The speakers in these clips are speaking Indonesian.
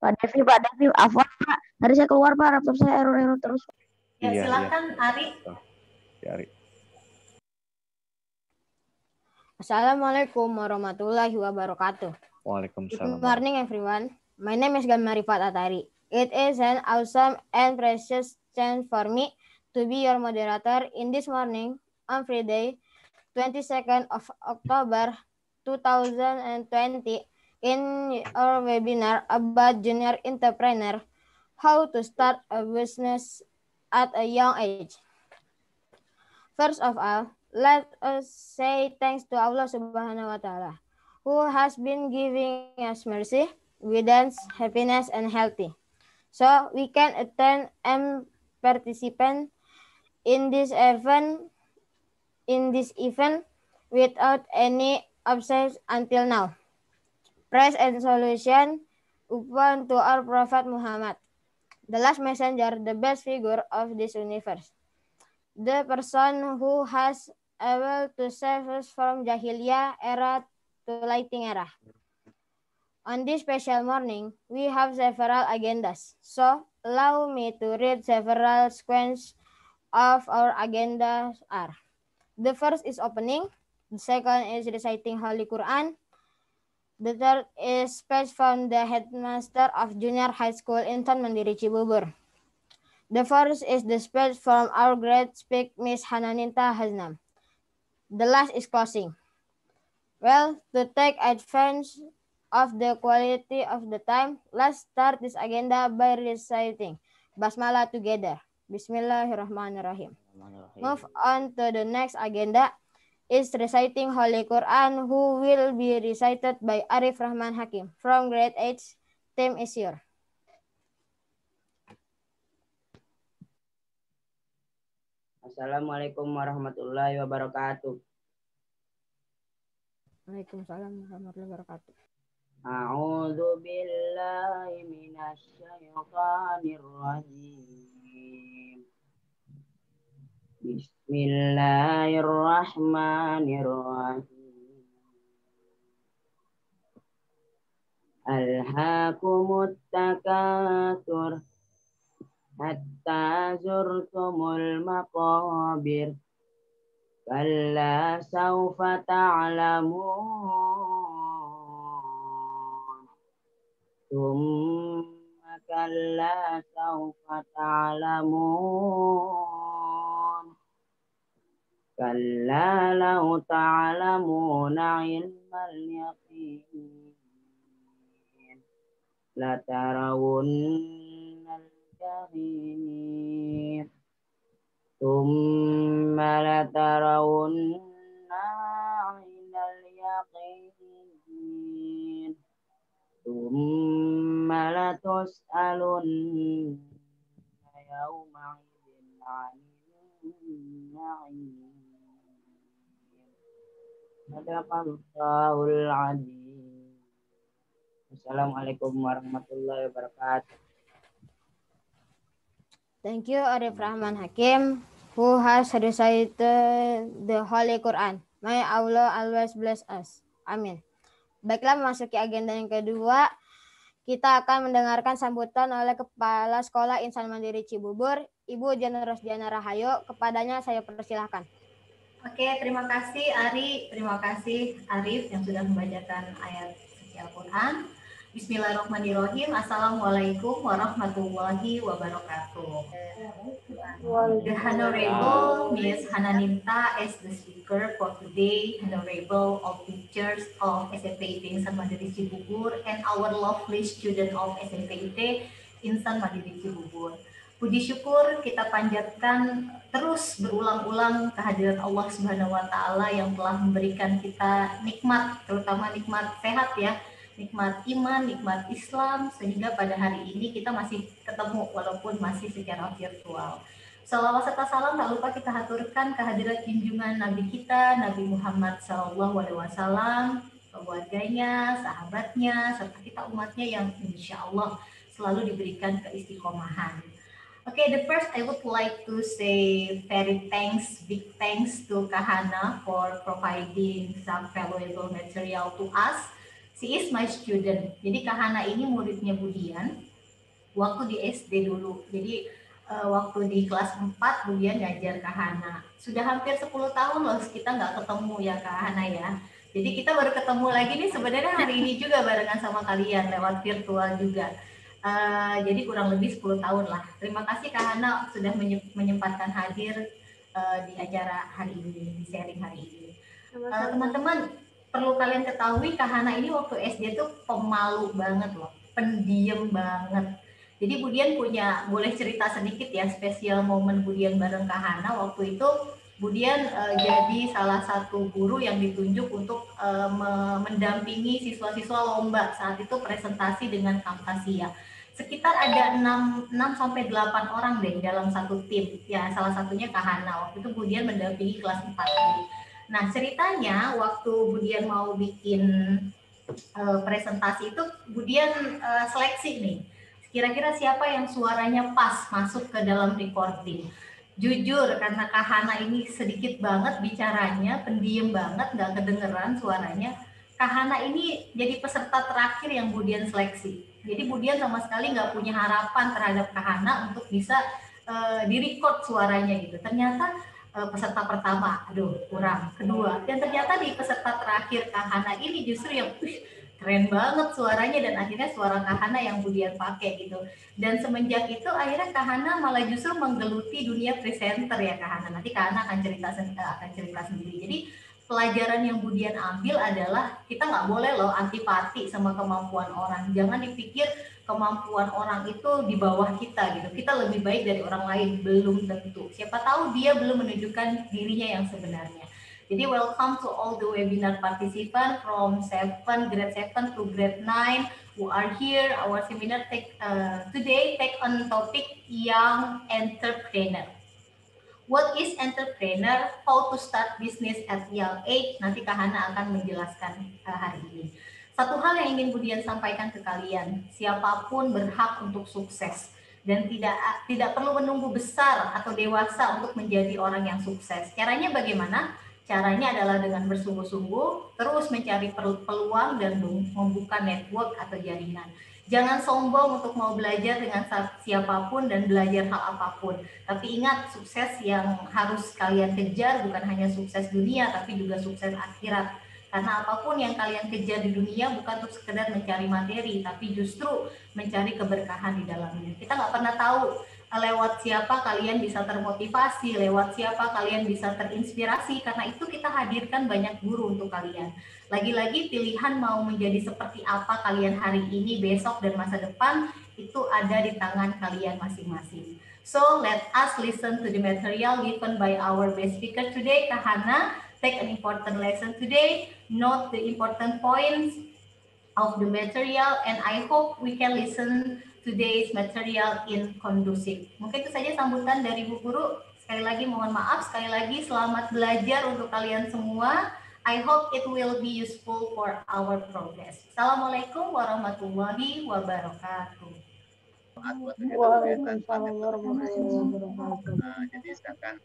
Pak Devi, afwan Pak. Tadi saya keluar Pak, laptop saya error terus. Ya, silakan Ari. Ya, Ari. Assalamualaikum warahmatullahi wabarakatuh. Waalaikumsalam. Good morning everyone. My name is Gama Rifat Atari. It is an awesome and precious chance for me to be your moderator in this morning on Friday, 22nd of October 2020 in our webinar about junior entrepreneur, how to start a business at a young age. First of all, let us say thanks to Allah Subhanahu wa Ta'ala, who has been giving us mercy, guidance, happiness, and healthy, so we can attend and participate in this event without any obstacles until now. Praise and solution upon to our Prophet Muhammad, the last messenger, the best figure of this universe, the person who has able to save us from Jahiliyah era to lighting era. On this special morning, we have several agendas, so allow me to read several sequences of our agendas are. The first is opening, the second is reciting Holy Quran, the third is speech from the headmaster of junior high school Insan Mandiri Cibubur. The fourth is the speech from our great speak Miss Hananinta Haznam. The last is closing. Well, to take advantage of the quality of the time, let's start this agenda by reciting Basmalah together. Bismillahirrahmanirrahim. Move on to the next agenda is reciting Holy Quran, who will be recited by Arif Rahman Hakim from grade 8. Team is yours. Assalamualaikum warahmatullahi wabarakatuh. Waalaikumsalam warahmatullahi wabarakatuh. A'udzu billahi minasy syaithanir rajim. Bismillahirrahmanirrahim. Alhaakumut takatsur hatta zurtumul maqabir. Kalla sawfa ta'lamun. Tsumma kalla sawfa ta'lamun. Kalla law ta'lamuna ilmal yaqin. La tarawunnal jahim. Tsumma la tarawunna ilal yaqin. Tsumma la tus'alunna yawma idzin 'anil na'im. Sadaqallahul 'azim. Assalamualaikum warahmatullahi wabarakatuh. Thank you, Arif Rahman Hakim, who has recited the Holy Quran. May Allah always bless us. Amin. Baiklah, memasuki agenda yang kedua, kita akan mendengarkan sambutan oleh Kepala Sekolah Insan Mandiri Cibubur, Ibu Jana Rosdiana Rahayu. Kepadanya saya persilahkan. Oke, terima kasih Ari, terima kasih Arif yang sudah membacakan ayat suci Al-Quran. Bismillahirrahmanirrahim. Assalamualaikum warahmatullahi wabarakatuh. The Honorable Miss Hananinta as the speaker for today, Honorable all teachers of SMP Insan Mandiri Cibubur and our lovely student of SMP Insan Mandiri Cibubur. Puji syukur kita panjatkan terus berulang-ulang kehadiran Allah Subhanahu wa Ta'ala yang telah memberikan kita nikmat, terutama nikmat sehat ya, nikmat iman, nikmat Islam, sehingga pada hari ini kita masih ketemu walaupun masih secara virtual. Salawat serta salam tak lupa kita haturkan kehadiran junjungan Nabi kita, Nabi Muhammad SAW, keluarganya, sahabatnya, serta kita umatnya yang insya Allah selalu diberikan keistiqomahan. Okay, the first I would like to say big thanks to Kahana for providing some valuable material to us. She is my student. Jadi Kahana ini muridnya Budian waktu di SD dulu. Jadi waktu di kelas 4 Budian ngajar Kahana. Sudah hampir 10 tahun loh kita nggak ketemu ya Kahana ya. Jadi kita baru ketemu lagi nih sebenarnya hari ini juga barengan sama kalian lewat virtual juga. Jadi kurang lebih 10 tahun lah. Terima kasih Kahana sudah menyempatkan hadir di acara hari ini, di sharing hari ini. Teman-teman, perlu kalian ketahui Kahana ini waktu SD tuh pemalu banget loh, pendiam banget. Jadi Budian punya, boleh cerita sedikit ya, spesial momen Budian bareng Kahana. Waktu itu Budian jadi salah satu guru yang ditunjuk untuk mendampingi siswa-siswa lomba saat itu presentasi dengan Camtasia. Sekitar ada 6-8 orang deh dalam satu tim. Ya, salah satunya Kahana. Waktu itu Budian mendampingi kelas 4. Nah, ceritanya waktu Budian mau bikin presentasi itu Budian seleksi nih. Kira-kira siapa yang suaranya pas masuk ke dalam recording. Jujur, karena Kahana ini sedikit banget bicaranya, pendiam banget, nggak kedengeran suaranya. Kahana ini jadi peserta terakhir yang Budian seleksi. Jadi Budian sama sekali nggak punya harapan terhadap Kahana untuk bisa direcord suaranya gitu. Ternyata peserta pertama, aduh kurang, kedua, dan ternyata di peserta terakhir Kahana ini justru yang keren banget suaranya dan akhirnya suara Kahana yang Budian pakai gitu. Dan semenjak itu akhirnya Kahana malah justru menggeluti dunia presenter ya Kahana. Nanti Kahana akan cerita sendiri. Jadi pelajaran yang Budian ambil adalah kita nggak boleh loh antipati sama kemampuan orang. Jangan dipikir kemampuan orang itu di bawah kita gitu. Kita lebih baik dari orang lain, belum tentu. Siapa tahu dia belum menunjukkan dirinya yang sebenarnya. Jadi welcome to all the webinar participant from grade 7 to grade 9 who are here. Our seminar today take on topic young entrepreneur. What is entrepreneur? How to start business at young age? Nanti Kahana akan menjelaskan hari ini. Satu hal yang ingin Budian sampaikan ke kalian, siapapun berhak untuk sukses dan tidak perlu menunggu besar atau dewasa untuk menjadi orang yang sukses. Caranya bagaimana? Caranya adalah dengan bersungguh-sungguh, terus mencari peluang dan membuka network atau jaringan. Jangan sombong untuk mau belajar dengan siapapun dan belajar hal apapun. Tapi ingat, sukses yang harus kalian kejar bukan hanya sukses dunia, tapi juga sukses akhirat. Karena apapun yang kalian kejar di dunia bukan untuk sekedar mencari materi, tapi justru mencari keberkahan di dalamnya. Kita nggak pernah tahu lewat siapa kalian bisa termotivasi, lewat siapa kalian bisa terinspirasi, karena itu kita hadirkan banyak guru untuk kalian. Lagi-lagi pilihan mau menjadi seperti apa kalian hari ini, besok, dan masa depan itu ada di tangan kalian masing-masing. So let us listen to the material given by our best speaker today, Kahana. Take an important lesson today, note the important points of the material, and I hope we can listen today's material in conducive. Mungkin itu saja sambutan dari Bu Guru. Sekali lagi mohon maaf, sekali lagi selamat belajar untuk kalian semua. I hope it will be useful for our progress. Assalamualaikum warahmatullahi wabarakatuh. Waalaikumsalam warahmatullahi wabarakatuh. Jadi silakan.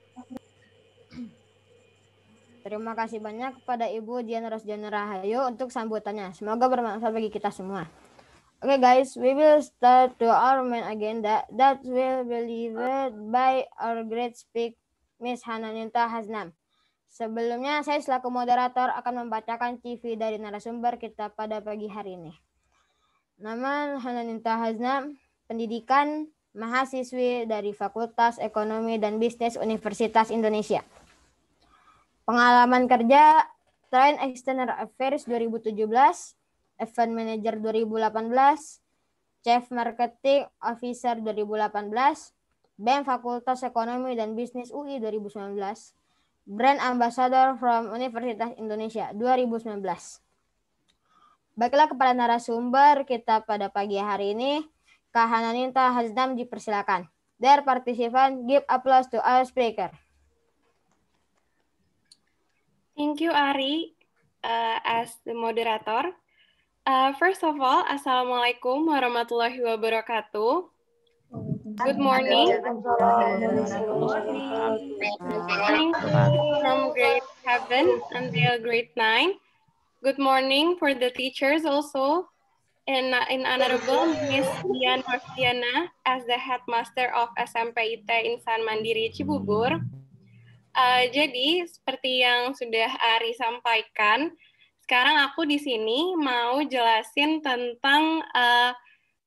Terima kasih banyak kepada Ibu Dian Rosdiana Rahayu untuk sambutannya. Semoga bermanfaat bagi kita semua. Okay guys, we will start to our main agenda that will be delivered by our great speaker, Miss Hananinta Haznam. Sebelumnya, saya selaku moderator akan membacakan CV dari narasumber kita pada pagi hari ini. Nama Hananinta Haznam, pendidikan, mahasiswi dari Fakultas Ekonomi dan Bisnis Universitas Indonesia. Pengalaman kerja, Train External Affairs 2017, Event Manager 2018, Chief Marketing Officer 2018, BEM Fakultas Ekonomi dan Bisnis UI 2019, Brand Ambassador from Universitas Indonesia 2019. Baiklah kepada narasumber kita pada pagi hari ini, Kak Hananinta Haznam dipersilakan. Dear participant, give applause to our speaker. Thank you, Ari, as the moderator. First of all, Assalamualaikum warahmatullahi wabarakatuh. Good morning. From grade 7 until grade 9. Good morning for the teachers also. And in Honorable Miss Dian Marfiana as the headmaster of SMP IT Insan Mandiri Cibubur. Jadi seperti yang sudah Ari sampaikan, sekarang aku di sini mau jelasin tentang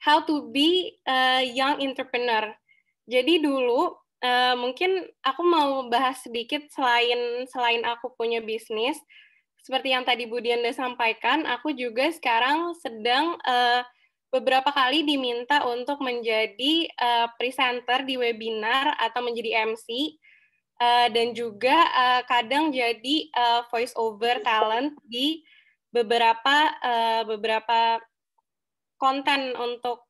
how to be a young entrepreneur. Jadi dulu mungkin aku mau bahas sedikit selain aku punya bisnis. Seperti yang tadi Bu Dian sampaikan, aku juga sekarang sedang beberapa kali diminta untuk menjadi presenter di webinar atau menjadi MC, dan juga kadang jadi voice over talent di beberapa konten untuk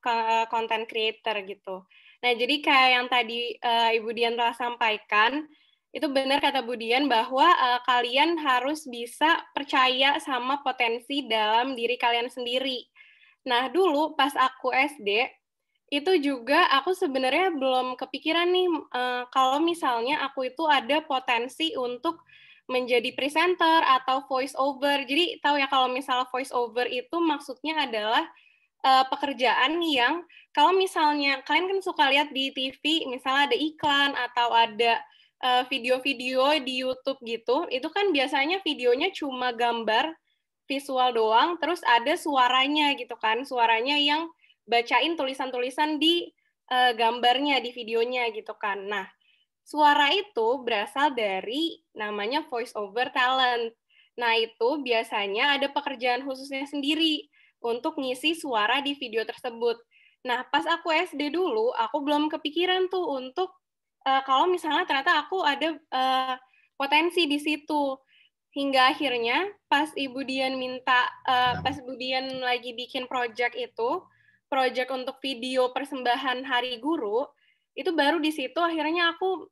content creator gitu. Nah, jadi kayak yang tadi Ibu Dian telah sampaikan, itu benar kata Bu Dian bahwa kalian harus bisa percaya sama potensi dalam diri kalian sendiri. Nah, dulu pas aku SD, itu juga aku sebenarnya belum kepikiran nih kalau misalnya aku itu ada potensi untuk menjadi presenter atau voice over. Jadi tahu ya kalau misalnya voice over itu maksudnya adalah pekerjaan yang kalau misalnya kalian kan suka lihat di TV, misalnya ada iklan atau ada video-video di YouTube gitu, itu kan biasanya videonya cuma gambar visual doang, terus ada suaranya gitu kan, suaranya yang bacain tulisan-tulisan di gambarnya, di videonya gitu kan. Nah, suara itu berasal dari namanya voice over talent. Nah, itu biasanya ada pekerjaan khususnya sendiri untuk ngisi suara di video tersebut. Nah, pas aku SD dulu, aku belum kepikiran tuh untuk kalau misalnya ternyata aku ada potensi di situ. Hingga akhirnya pas Ibu Dian pas Ibu Dian lagi bikin project itu, project untuk video persembahan Hari Guru, itu baru di situ akhirnya aku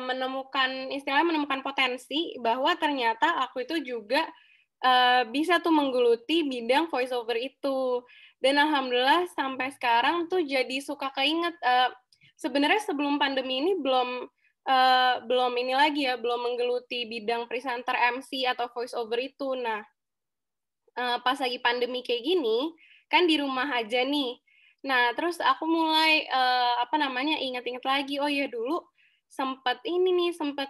menemukan potensi bahwa ternyata aku itu juga bisa tuh menggeluti bidang voice over itu. Dan alhamdulillah sampai sekarang tuh jadi suka keinget. Sebenarnya sebelum pandemi ini belum ini lagi ya, belum menggeluti bidang presenter MC atau voice over itu. Nah, pas lagi pandemi kayak gini, kan di rumah aja nih. Nah, terus aku mulai ingat-ingat lagi, oh ya dulu sempat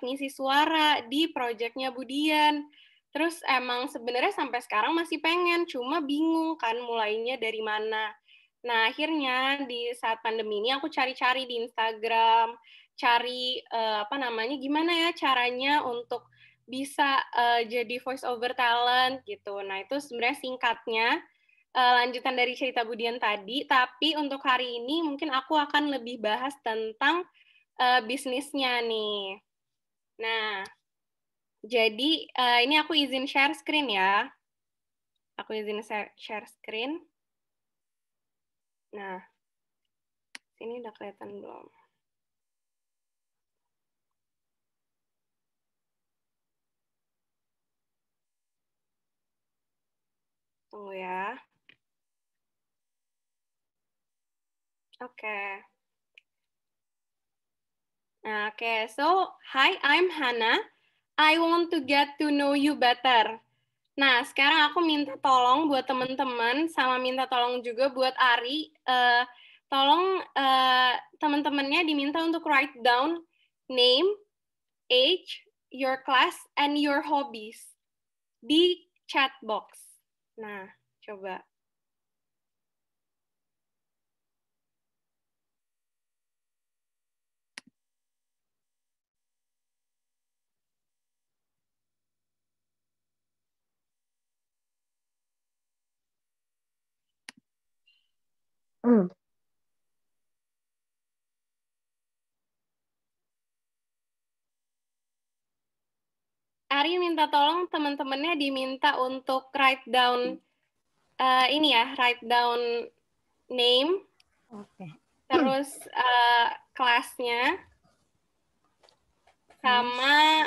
ngisi suara di projectnya Budian. Terus emang sebenarnya sampai sekarang masih pengen, cuma bingung kan mulainya dari mana. Nah, akhirnya di saat pandemi ini aku cari-cari di Instagram, cari gimana ya caranya untuk bisa jadi voice over talent gitu. Nah, itu sebenarnya singkatnya lanjutan dari cerita Budian tadi, tapi untuk hari ini mungkin aku akan lebih bahas tentang bisnisnya nih. Nah, jadi ini aku izin share screen ya. Aku izin share screen. Nah, sini udah kelihatan belum? Tunggu ya. Oke. Okay, so hi, I'm Hannah. I want to get to know you better. Nah, sekarang aku minta tolong buat teman-teman, sama minta tolong juga buat Ari. Tolong teman-temannya diminta untuk write down name, age, your class, and your hobbies di chat box. Nah, coba. Ari minta tolong teman-temannya diminta untuk write down write down name, terus kelasnya, sama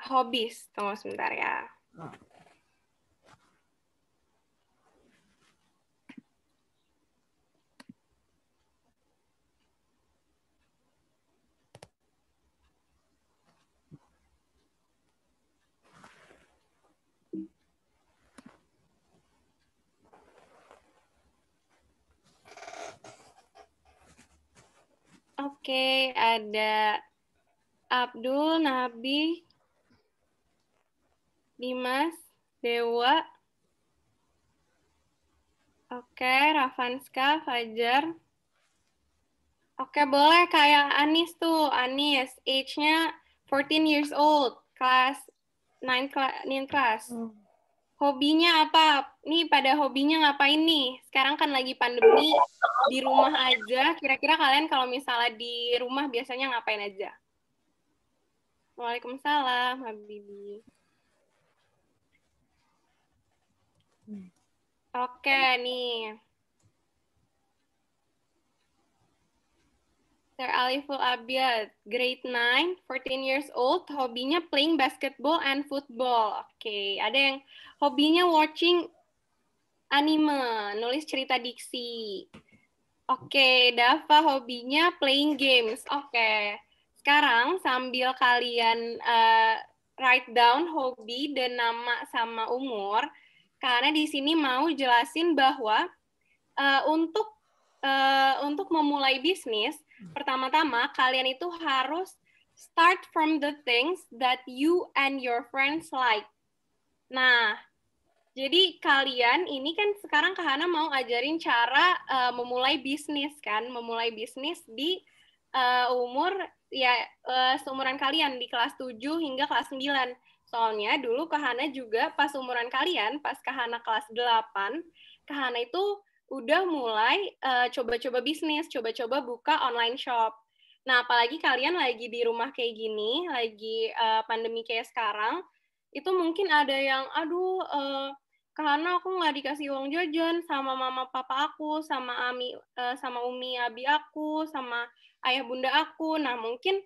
hobbies. Tunggu sebentar ya. Oke, ada Abdul, Nabi, Dimas, Dewa. Oke, Rafanska, Fajar. Oke, boleh kayak Anis tuh. Anis, age-nya 14 years old, kelas 9 class. Hobinya apa? Nih, pada hobinya ngapain nih? Sekarang kan lagi pandemi, di rumah aja. Kira-kira kalian kalau misalnya di rumah biasanya ngapain aja? Waalaikumsalam, Habibi. Oke, nih. Sir Aliful Abiad, grade 9, 14 years old, hobinya playing basketball and football. Oke, ada yang hobinya watching anime, nulis cerita diksi. Oke, Dava hobinya playing games. Oke, sekarang sambil kalian write down hobi dan nama sama umur, karena di sini mau jelasin bahwa untuk memulai bisnis, pertama-tama kalian itu harus start from the things that you and your friends like. Nah, jadi kalian ini kan sekarang Kak Hana mau ajarin cara memulai bisnis kan, memulai bisnis di umur ya seumuran kalian di kelas 7 hingga kelas 9. Soalnya dulu Kak Hana juga pas umuran kalian, pas Kak Hana kelas 8, Kak Hana itu udah mulai coba-coba bisnis, coba-coba buka online shop. Nah, apalagi kalian lagi di rumah kayak gini, lagi pandemi kayak sekarang, itu mungkin ada yang, aduh, karena aku nggak dikasih uang jajan sama mama papa aku, sama sama umi abi aku, sama ayah bunda aku. Nah, mungkin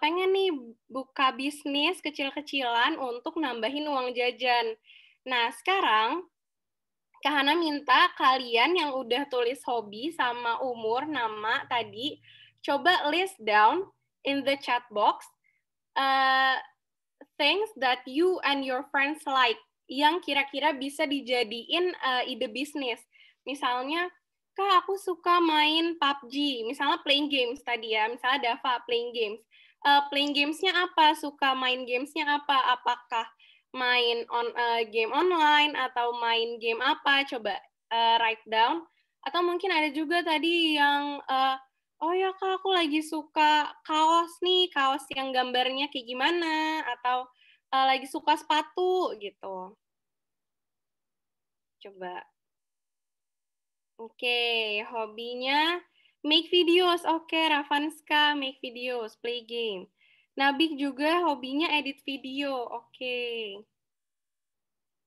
pengen nih buka bisnis kecil-kecilan untuk nambahin uang jajan. Nah, sekarang Kak Hana minta kalian yang udah tulis hobi sama umur, nama tadi, coba list down in the chat box things that you and your friends like, yang kira-kira bisa dijadiin ide bisnis. Misalnya, Kak, aku suka main PUBG, misalnya playing games tadi ya, misalnya Dava playing games. Playing games-nya apa? Suka main games-nya apa? Apakah main game online atau main game apa, coba write down. Atau mungkin ada juga tadi yang oh ya Kak, aku lagi suka kaos nih, kaos yang gambarnya kayak gimana, atau lagi suka sepatu gitu. Coba. Oke, hobinya make videos. Oke, Rafanska make videos, play game. Nabik juga hobinya edit video. Oke.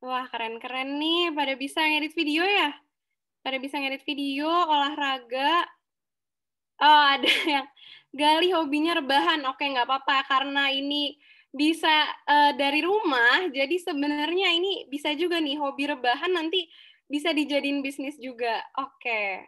Wah, keren-keren nih. Pada bisa ngedit video ya? Pada bisa ngedit video, olahraga. Oh, ada yang Gali hobinya rebahan. Oke, nggak apa-apa. Karena ini bisa dari rumah, jadi sebenarnya ini bisa juga nih, hobi rebahan nanti bisa dijadiin bisnis juga. Oke.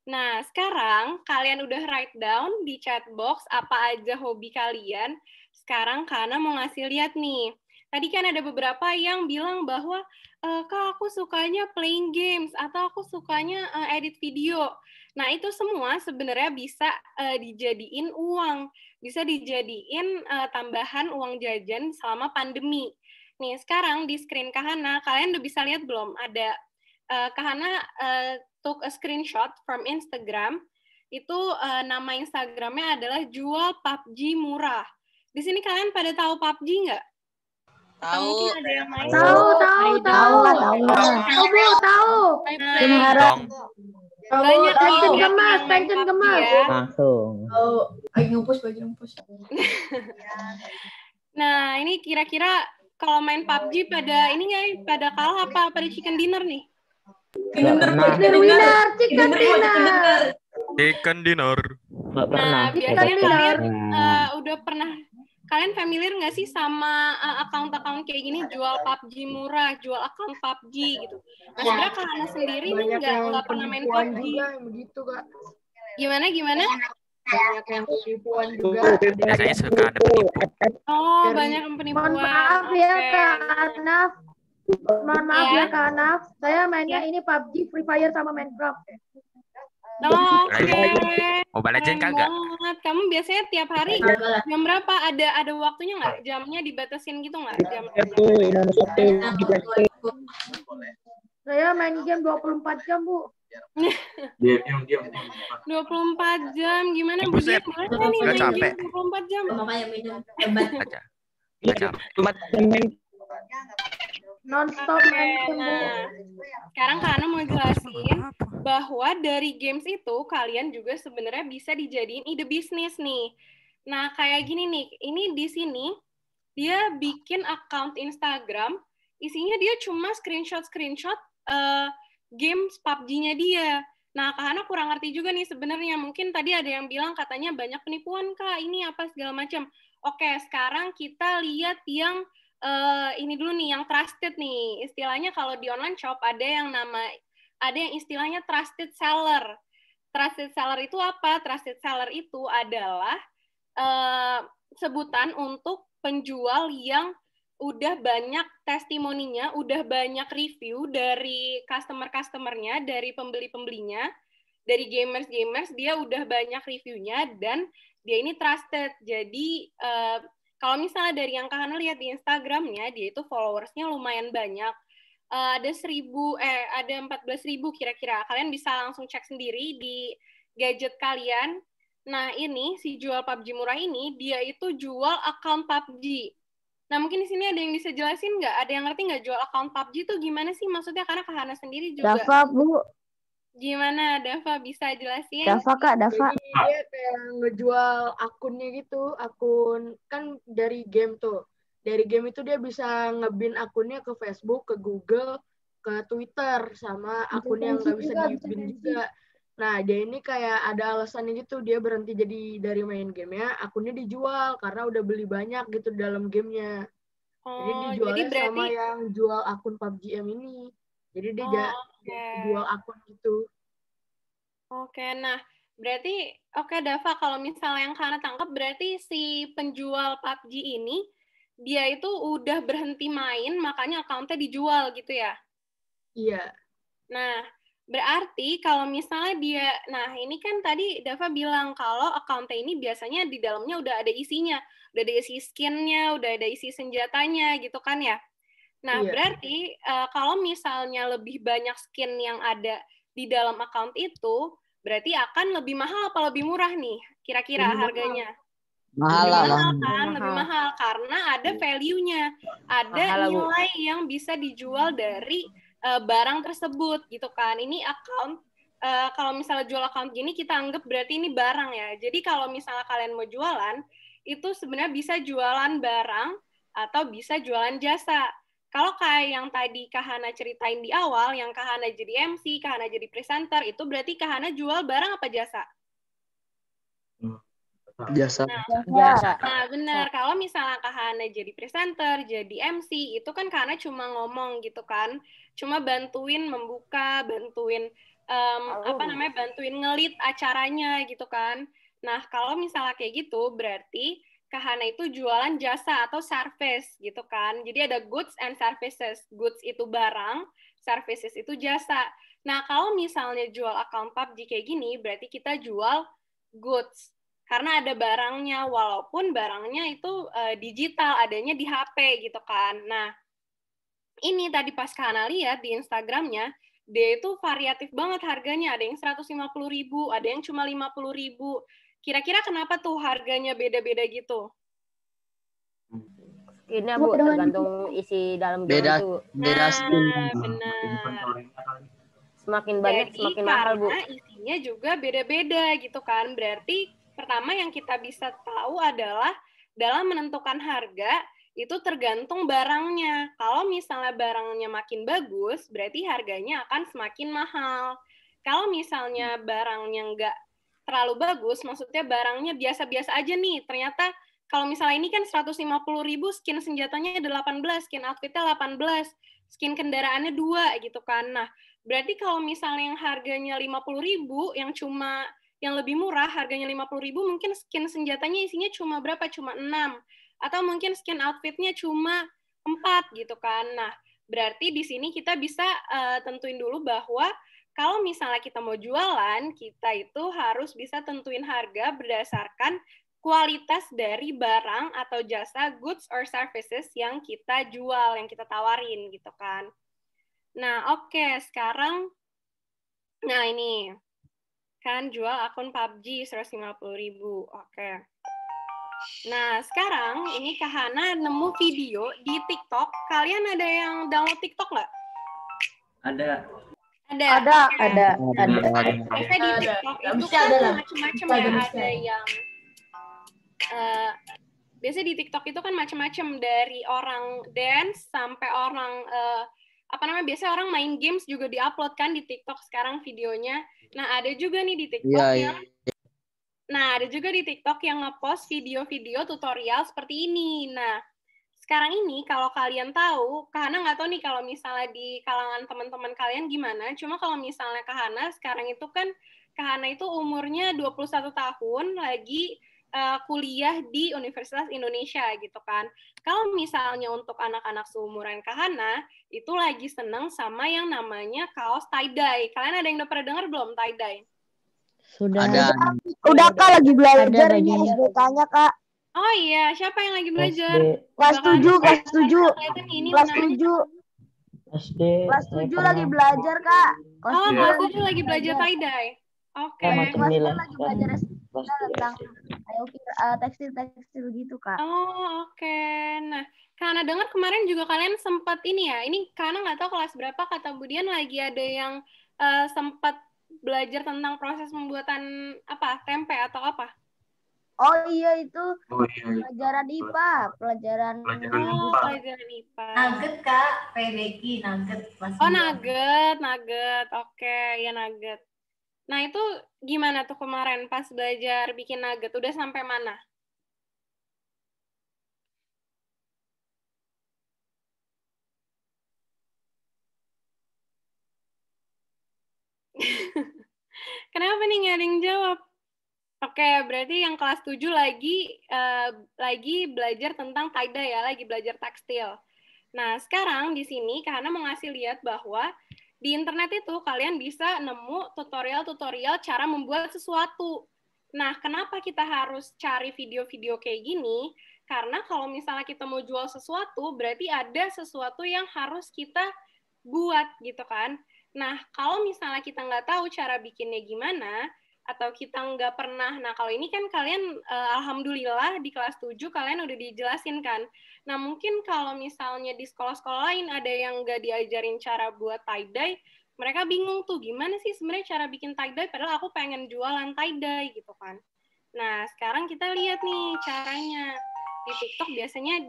Nah, sekarang kalian udah write down di chat box apa aja hobi kalian. Sekarang Kana mau ngasih lihat nih. Tadi kan ada beberapa yang bilang bahwa, Kak, aku sukanya playing games, atau aku sukanya edit video. Nah, itu semua sebenarnya bisa dijadiin uang. Bisa dijadiin tambahan uang jajan selama pandemi. Nih, sekarang di screen Kahana, kalian udah bisa lihat belum? Ada Kahana took a screenshot from Instagram. Itu nama Instagramnya adalah jual PUBG murah. Di sini kalian pada tahu PUBG nggak? Tahu. Mungkin ada yang main. Tahu. Banyak Pensiun nih gemas, yang main pensiun PUBG gemas. ya. Langsung. Nah, ini kira-kira kalau main PUBG pada ini nggak nih? Pada kalah apa pada chicken dinner nih? Nggak pernah. Chicken dinner. Chicken dinner. Nggak pernah. Nah, biasanya kalian Nah. udah pernah, kalian familiar nggak sih sama account-account kayak gini, jual PUBG murah, jual account PUBG gitu. Nah, sebenarnya Kahana sendiri nih nggak pernah main PUBG. Begitu, Kak. Gimana? Banyak yang penipuan juga. Biasanya suka ada penipu. Oh, banyak yang penipuan. Mohon maaf ya, Oke. Kak Anaf. Mohon maaf Ya. ya, Kak Anaf. Saya mainnya ini PUBG, Free Fire, sama Minecraft. Oke. Mobile Legends Keren kagak? banget. Kamu biasanya tiap hari jam berapa? Ada waktunya nggak? Jamnya dibatasin gitu nggak? Jam. Saya main game 24 jam, Bu. 24 jam. Gimana Bu Buset. Dian? Boleh nggak nih Nggak main capek. game 24 jam? Aja. Nggak capek. Non-stop Oke, main game, Bu. nah sekarang Kak Ana mau jelasin bahwa dari games itu kalian juga sebenarnya bisa dijadiin ide bisnis nih. Nah, kayak gini nih, ini di sini dia bikin account Instagram, isinya dia cuma screenshot games PUBG-nya dia. Nah, Kak Hana kurang ngerti juga nih sebenarnya. Mungkin tadi ada yang bilang katanya banyak penipuan, Kak, ini apa segala macam. Oke, sekarang kita lihat yang ini dulu nih, yang trusted nih. Istilahnya kalau di online shop ada yang istilahnya trusted seller. Trusted seller itu apa? Trusted seller itu adalah sebutan untuk penjual yang udah banyak testimoninya, udah banyak review dari customer-customernya, dari pembeli-pembelinya, dari gamers-gamers, dia udah banyak reviewnya, dan dia ini trusted. Jadi, kalau misalnya dari yang Kak Hana lihat di Instagramnya, dia itu followersnya lumayan banyak. Ada 14.000 kira-kira. Kalian bisa langsung cek sendiri di gadget kalian. Nah, ini si jual PUBG murah ini, dia itu jual account PUBG. Nah, mungkin di sini ada yang bisa jelasin nggak? Ada yang ngerti nggak jual account PUBG itu gimana sih? Maksudnya karena Kak Hana sendiri juga. Dava, Bu. Gimana, Dava bisa jelasin? Dava, Kak, Dava. Jadi dia kayak ngejual akunnya gitu, akun kan dari game tuh. Dari game itu dia bisa ngebin akunnya ke Facebook, ke Google, ke Twitter, sama akun yang nggak bisa di-bin juga. Nah, dia ini kayak ada alasannya gitu, dia berhenti jadi dari main gamenya, akunnya dijual karena udah beli banyak gitu dalam gamenya. Jadi Oh, dijualnya jadi sama berarti yang jual akun PUBG M ini. Jadi dia oke. jual akun gitu. Oke, nah berarti oke Dava, kalau misalnya yang Hana tangkap berarti si penjual PUBG ini dia itu udah berhenti main, makanya account-nya dijual gitu ya? Iya. Nah, berarti kalau misalnya nah ini kan tadi Dava bilang kalau account-nya ini biasanya di dalamnya udah ada isinya, udah ada isi skin-nya, udah ada isi senjatanya gitu kan ya? Nah, Iya. berarti kalau misalnya lebih banyak skin yang ada di dalam account itu, berarti akan lebih mahal apa lebih murah nih kira-kira Lebih mahal. harganya? Mahal lah, Lebih mahal Bang. kan? Lebih mahal karena ada value-nya, ada Mahal lah, Bu. nilai yang bisa dijual dari barang tersebut gitu kan. Ini account kalau misalnya jual account gini kita anggap berarti ini barang ya. Jadi kalau misalnya kalian mau jualan, itu sebenarnya bisa jualan barang atau bisa jualan jasa. Kalau kayak yang tadi Kak Hana ceritain di awal, yang Kak Hana jadi MC, Kak Hana jadi presenter, itu berarti Kak Hana jual barang apa jasa? Jasa. Jasa. Nah, benar. Kalau misalnya Kak Hana jadi presenter, jadi MC, itu kan Kak Hana cuma ngomong gitu kan. Cuma bantuin membuka, bantuin bantuin ngelit acaranya gitu kan. Nah, kalau misalnya kayak gitu, berarti Kak Hana itu jualan jasa atau service gitu kan. Jadi ada goods and services. Goods itu barang, services itu jasa. Nah, kalau misalnya jual account PUBG kayak gini, berarti kita jual goods. Karena ada barangnya, walaupun barangnya itu digital, adanya di HP gitu kan. Nah, ini tadi pas Kak Hana lihat di Instagramnya, dia itu variatif banget harganya. Ada yang 150.000, ada yang cuma 50.000. Kira-kira kenapa tuh harganya beda-beda gitu? Skinnya, Bu, tergantung isi dalam game Beda, itu. beda skin. Benar. Semakin banyak, Jadi, semakin mahal, Bu. karena isinya juga beda-beda gitu kan. Berarti pertama yang kita bisa tahu adalah dalam menentukan harga itu tergantung barangnya. Kalau misalnya barangnya makin bagus, berarti harganya akan semakin mahal. Kalau misalnya barangnya nggak terlalu bagus, maksudnya barangnya biasa-biasa aja nih, ternyata kalau misalnya ini kan 150.000, skin senjatanya ada 18, skin outfitnya 18, skin kendaraannya 2 gitu kan. Nah, berarti kalau misalnya yang harganya 50.000, yang lebih murah, harganya 50.000, mungkin skin senjatanya isinya cuma berapa? Cuma 6. Atau mungkin skin outfitnya cuma 4 gitu kan. Nah, berarti di sini kita bisa tentuin dulu bahwa kalau misalnya kita mau jualan, kita itu harus bisa tentuin harga berdasarkan kualitas dari barang atau jasa, goods or services yang kita jual, yang kita tawarin gitu kan. Nah, oke, sekarang nah ini kan jual akun PUBG 150.000. Oke. Nah, sekarang ini Kak Hana nemu video di TikTok. Kalian ada yang download TikTok nggak? Ada. Ada. Ada. Biasanya di TikTok itu kan macam-macam ya. Ada yang biasanya di TikTok itu kan macam-macam, dari orang dance sampai orang biasanya orang main games juga diupload kan di TikTok sekarang videonya. Nah, ada juga nih di TikTok ada juga di TikTok yang ngepost video-video tutorial seperti ini. Nah, sekarang ini kalau kalian tahu, Kak Hana nggak tahu nih kalau misalnya di kalangan teman-teman kalian gimana, cuma kalau misalnya Kak Hana sekarang itu kan, Kak Hana itu umurnya 21 tahun, lagi kuliah di Universitas Indonesia gitu kan. Kalau misalnya untuk anak-anak seumuran Kak Hana, itu lagi seneng sama yang namanya kaos tie-dye. Kalian ada yang udah pernah dengar belum tie-dye? Sudah. Udah Kak, lagi belajar ini SBK-nya Kak. Oh iya, siapa yang lagi belajar? Kelas 7, kelas 7. Kelas 7. SD. Kelas 7 lagi belajar Kak. Kelas 7 lagi belajar tie-dye. Oke. Kelas 7 lagi belajar SBK tentang tekstil-tekstil gitu Kak. Oh, oke. Nah, karena dengar kemarin juga kalian sempat ini ya. Ini karena nggak tahu kelas berapa, kata Budian lagi ada yang sempat belajar tentang proses pembuatan tempe atau apa? Oh iya, itu pelajaran IPA, pelajaran IPA. Nugget Kak, PBK nugget. Nugget. Oke, ya nugget. Nah, itu gimana tuh kemarin pas belajar bikin nugget? Udah sampai mana? Kenapa nih nggak ada yang jawab? Oke, berarti yang kelas 7 lagi belajar tentang tie-dye ya, lagi belajar tekstil. Nah, sekarang di sini karena mau ngasih lihat bahwa di internet itu kalian bisa nemu tutorial-tutorial cara membuat sesuatu. Nah, kenapa kita harus cari video-video kayak gini? Karena kalau misalnya kita mau jual sesuatu, berarti ada sesuatu yang harus kita buat gitu kan. Nah, kalau misalnya kita nggak tahu cara bikinnya gimana, atau kita nggak pernah, nah kalau ini kan kalian, alhamdulillah di kelas 7 kalian udah dijelasin kan. Nah, mungkin kalau misalnya di sekolah-sekolah lain ada yang nggak diajarin cara buat tie-dye, mereka bingung tuh, gimana sih sebenarnya cara bikin tie-dye, padahal aku pengen jualan tie-dye gitu kan. Nah, sekarang kita lihat nih caranya. Di TikTok biasanya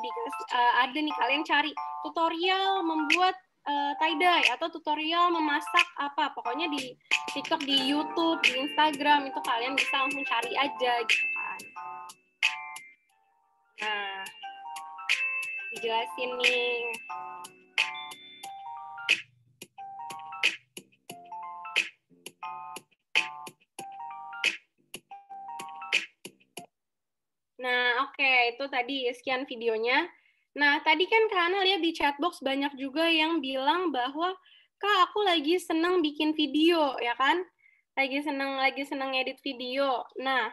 ada nih, kalian cari tutorial membuat tie-dye atau tutorial memasak apa, pokoknya di TikTok, di YouTube, di Instagram itu kalian bisa langsung cari aja gitu kan. Nah, dijelasin nih. Nah, oke, itu tadi sekian videonya. Nah, tadi kan Kak Hana lihat di chatbox banyak juga yang bilang bahwa, Kak, aku lagi seneng bikin video, ya kan? Lagi seneng edit video. Nah,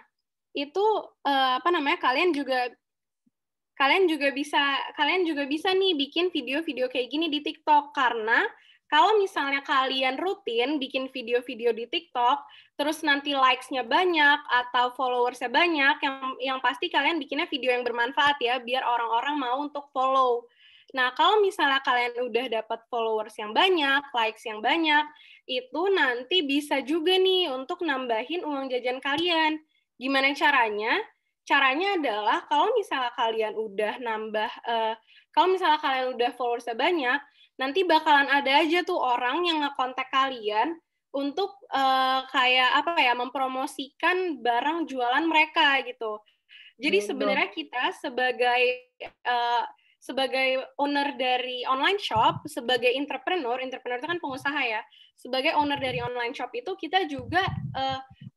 itu kalian juga bisa nih bikin video-video kayak gini di TikTok, karena kalau misalnya kalian rutin bikin video-video di TikTok, terus nanti likes-nya banyak atau followers-nya banyak, yang pasti kalian bikinnya video yang bermanfaat ya, biar orang-orang mau untuk follow. Nah, kalau misalnya kalian udah dapat followers yang banyak, likes yang banyak, itu nanti bisa juga nih untuk nambahin uang jajan kalian. Gimana caranya? Caranya adalah kalau misalnya kalian udah followersnya banyak, nanti bakalan ada aja tuh orang yang ngekontak kalian untuk mempromosikan barang jualan mereka gitu. Jadi sebenarnya kita sebagai owner dari online shop, sebagai entrepreneur itu kan pengusaha ya, sebagai owner dari online shop itu kita juga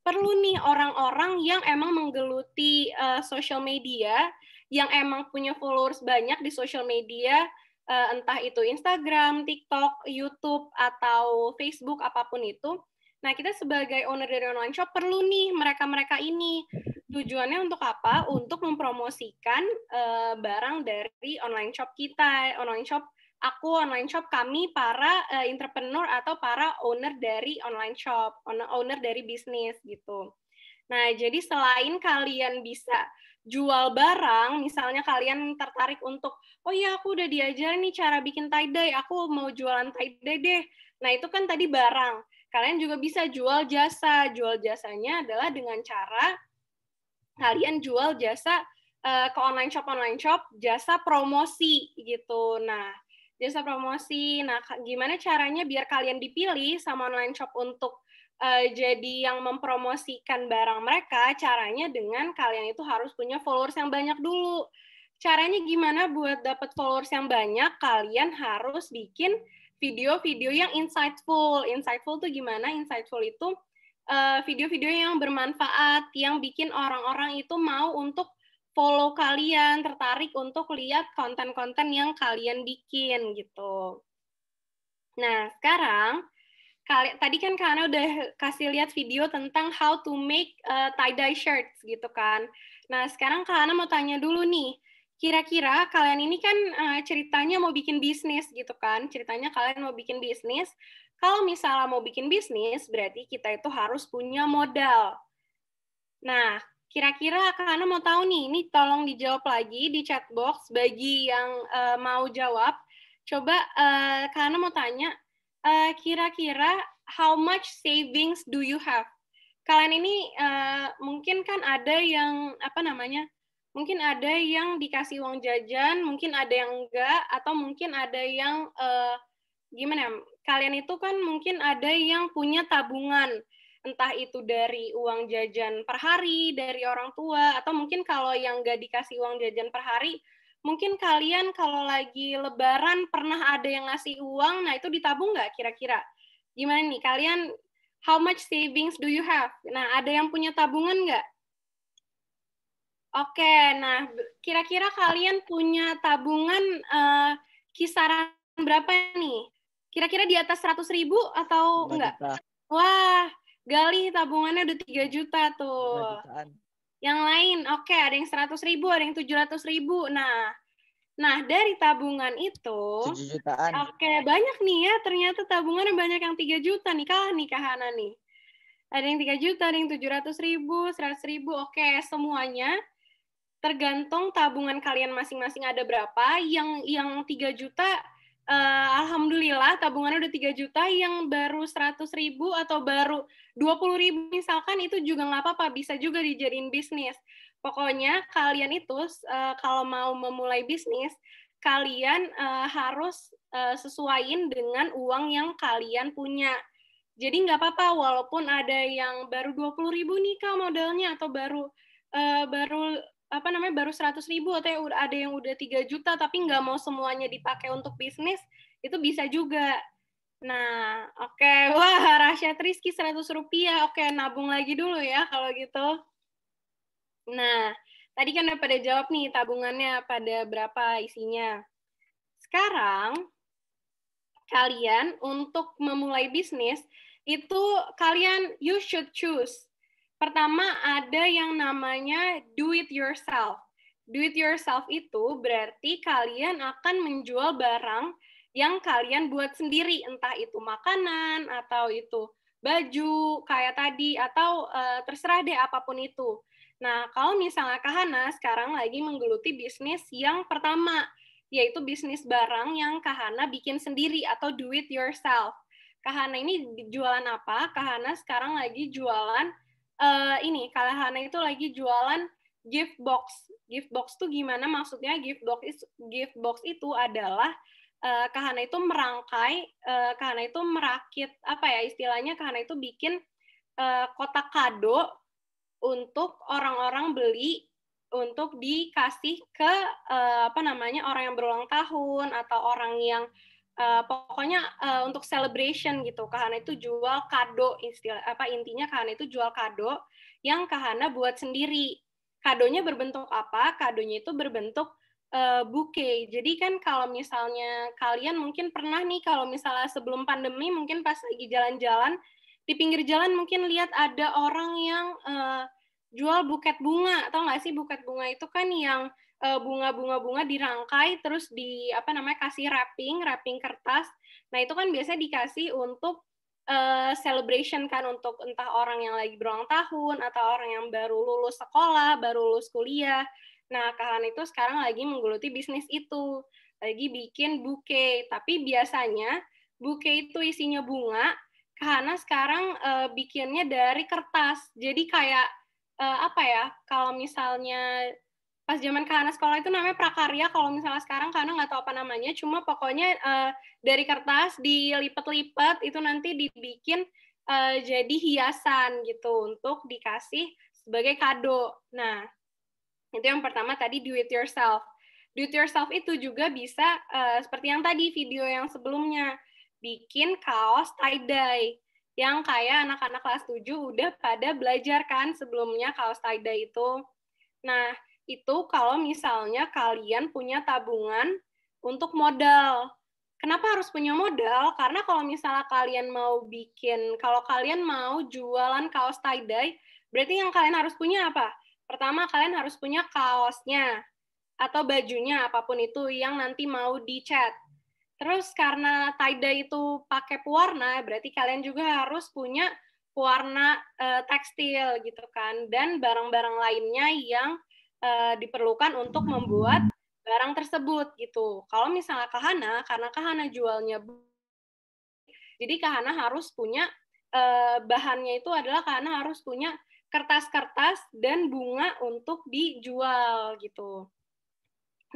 perlu nih orang-orang yang emang menggeluti social media, yang emang punya followers banyak di social media, entah itu Instagram, TikTok, YouTube, atau Facebook, apapun itu. Nah, kita sebagai owner dari online shop perlu nih mereka-mereka ini. Tujuannya untuk apa? Untuk mempromosikan barang dari online shop kita, online shop aku, online shop kami, para entrepreneur atau para owner dari online shop, owner dari bisnis gitu. Nah, jadi selain kalian bisa jual barang, misalnya kalian tertarik untuk, oh ya aku udah diajarin nih cara bikin tie-dye, aku mau jualan tie-dye deh. Nah, itu kan tadi barang. Kalian juga bisa jual jasa. Jual jasanya adalah dengan cara kalian jual jasa ke online shop, jasa promosi gitu. Nah, jasa promosi. Nah, gimana caranya biar kalian dipilih sama online shop untuk jadi yang mempromosikan barang mereka? Caranya dengan kalian itu harus punya followers yang banyak dulu. Caranya gimana buat dapat followers yang banyak? Kalian harus bikin video-video yang insightful. Insightful tuh gimana? Insightful itu video-video yang bermanfaat, yang bikin orang-orang itu mau untuk follow kalian, tertarik untuk lihat konten-konten yang kalian bikin gitu. Nah, sekarang tadi kan Kak Hana udah kasih lihat video tentang how to make tie-dye shirts gitu kan. Nah, sekarang Kak Hana mau tanya dulu nih, kira-kira kalian ini kan ceritanya mau bikin bisnis gitu kan, ceritanya kalian mau bikin bisnis. Kalau misalnya mau bikin bisnis, berarti kita itu harus punya modal. Nah, kira-kira Kak Hana mau tahu nih, ini tolong dijawab lagi di chat box bagi yang mau jawab. Coba Kak Hana mau tanya, kira-kira how much savings do you have? Kalian ini mungkin kan ada yang mungkin ada yang dikasih uang jajan, mungkin ada yang enggak, atau mungkin ada yang gimana ya? Kalian itu kan mungkin ada yang punya tabungan, entah itu dari uang jajan per hari dari orang tua, atau mungkin kalau yang enggak dikasih uang jajan per hari, mungkin kalian kalau lagi lebaran pernah ada yang ngasih uang, nah itu ditabung nggak kira-kira? Gimana nih, kalian how much savings do you have? Nah, ada yang punya tabungan nggak? Oke, nah kira-kira kalian punya tabungan kisaran berapa nih? Kira-kira di atas 100.000 atau enggak? Wah, Gali tabungannya udah 3 juta tuh. Yang lain, oke, ada yang 100.000, ada yang 700.000. Nah, dari tabungan itu, 7 jutaan. Oke, banyak nih ya. Ternyata tabungannya banyak yang 3 juta nih. Kalah nih Kak Hana nih. Ada yang 3 juta, ada yang 700.000, 100.000. Oke, semuanya tergantung tabungan kalian masing-masing ada berapa. Yang 3 juta, alhamdulillah tabungannya udah 3 juta. Yang baru 100.000 atau baru 20.000 misalkan, itu juga nggak apa-apa. Bisa juga dijadiin bisnis. Pokoknya kalian itu kalau mau memulai bisnis, kalian harus sesuaiin dengan uang yang kalian punya. Jadi nggak apa-apa walaupun ada yang baru 20.000 nih Kak modalnya, atau baru 100.000, atau ada yang udah 3 juta tapi nggak mau semuanya dipakai untuk bisnis, itu bisa juga. Nah, oke. Wah, Rasyad Rizky 100 rupiah. Oke, nabung lagi dulu ya kalau gitu. Nah, tadi kan udah pada jawab nih tabungannya pada berapa isinya. Sekarang, kalian untuk memulai bisnis, itu kalian, you should choose. Pertama, ada yang namanya do it yourself. Do it yourself itu berarti kalian akan menjual barang yang kalian buat sendiri, entah itu makanan, atau itu baju, kayak tadi, atau terserah deh apapun itu. Nah, kalau misalnya Kak Hana sekarang lagi menggeluti bisnis yang pertama, yaitu bisnis barang yang Kak Hana bikin sendiri atau do it yourself. Kak Hana ini jualan apa? Kak Hana sekarang lagi jualan Kak Hana itu lagi jualan gift box. Gift box itu gimana maksudnya? Gift box itu adalah Kak Hana itu merangkai, Kak Hana itu merakit, istilahnya Kak Hana itu bikin kotak kado untuk orang-orang beli untuk dikasih ke orang yang berulang tahun atau orang yang pokoknya untuk celebration gitu. Kak Hana itu jual kado, intinya Kak Hana itu jual kado yang Kak Hana buat sendiri. Kadonya berbentuk apa? Kadonya itu berbentuk bouquet. Jadi kan kalau misalnya kalian mungkin pernah nih kalau misalnya sebelum pandemi mungkin pas lagi jalan-jalan di pinggir jalan mungkin lihat ada orang yang jual buket bunga. Tahu nggak sih buket bunga itu kan yang bunga-bunga dirangkai terus di kasih wrapping kertas. Nah, itu kan biasanya dikasih untuk celebration kan, untuk entah orang yang lagi berulang tahun atau orang yang baru lulus sekolah, baru lulus kuliah. Nah, Kak Hana itu sekarang lagi menggeluti bisnis itu, lagi bikin bouquet. Tapi biasanya bouquet itu isinya bunga, Kak Hana sekarang bikinnya dari kertas. Jadi kayak kalau misalnya pas zaman Kak Hana sekolah itu namanya prakarya, kalau misalnya sekarang Kak Hana nggak tahu apa namanya, cuma pokoknya dari kertas dilipat-lipat itu nanti dibikin jadi hiasan gitu untuk dikasih sebagai kado. Nah, itu yang pertama tadi do it yourself. Do it yourself itu juga bisa seperti yang tadi video yang sebelumnya, bikin kaos tie-dye yang kayak anak-anak kelas 7 udah pada belajar kan sebelumnya kaos tie-dye itu. Nah, itu kalau misalnya kalian punya tabungan untuk modal. Kenapa harus punya modal? Karena kalau misalnya kalian mau kalau kalian mau jualan kaos tie-dye, berarti yang kalian harus punya apa? Pertama, kalian harus punya kaosnya atau bajunya, apapun itu yang nanti mau dicat. Terus karena tie-dye itu pakai pewarna, berarti kalian juga harus punya pewarna tekstil gitu kan, dan barang-barang lainnya yang diperlukan untuk membuat barang tersebut gitu. Kalau misalnya karena Kak Hana jualnya, jadi Kak Hana harus punya bahannya itu adalah Kak Hana harus punya kertas-kertas dan bunga untuk dijual gitu.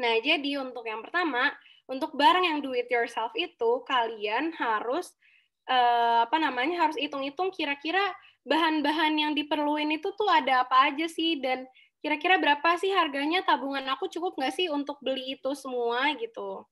Nah, jadi untuk yang pertama, untuk barang yang do it yourself itu kalian harus harus hitung-hitung kira-kira bahan-bahan yang diperluin itu tuh ada apa aja sih, dan kira-kira berapa sih harganya, tabungan aku cukup nggak sih untuk beli itu semua gitu.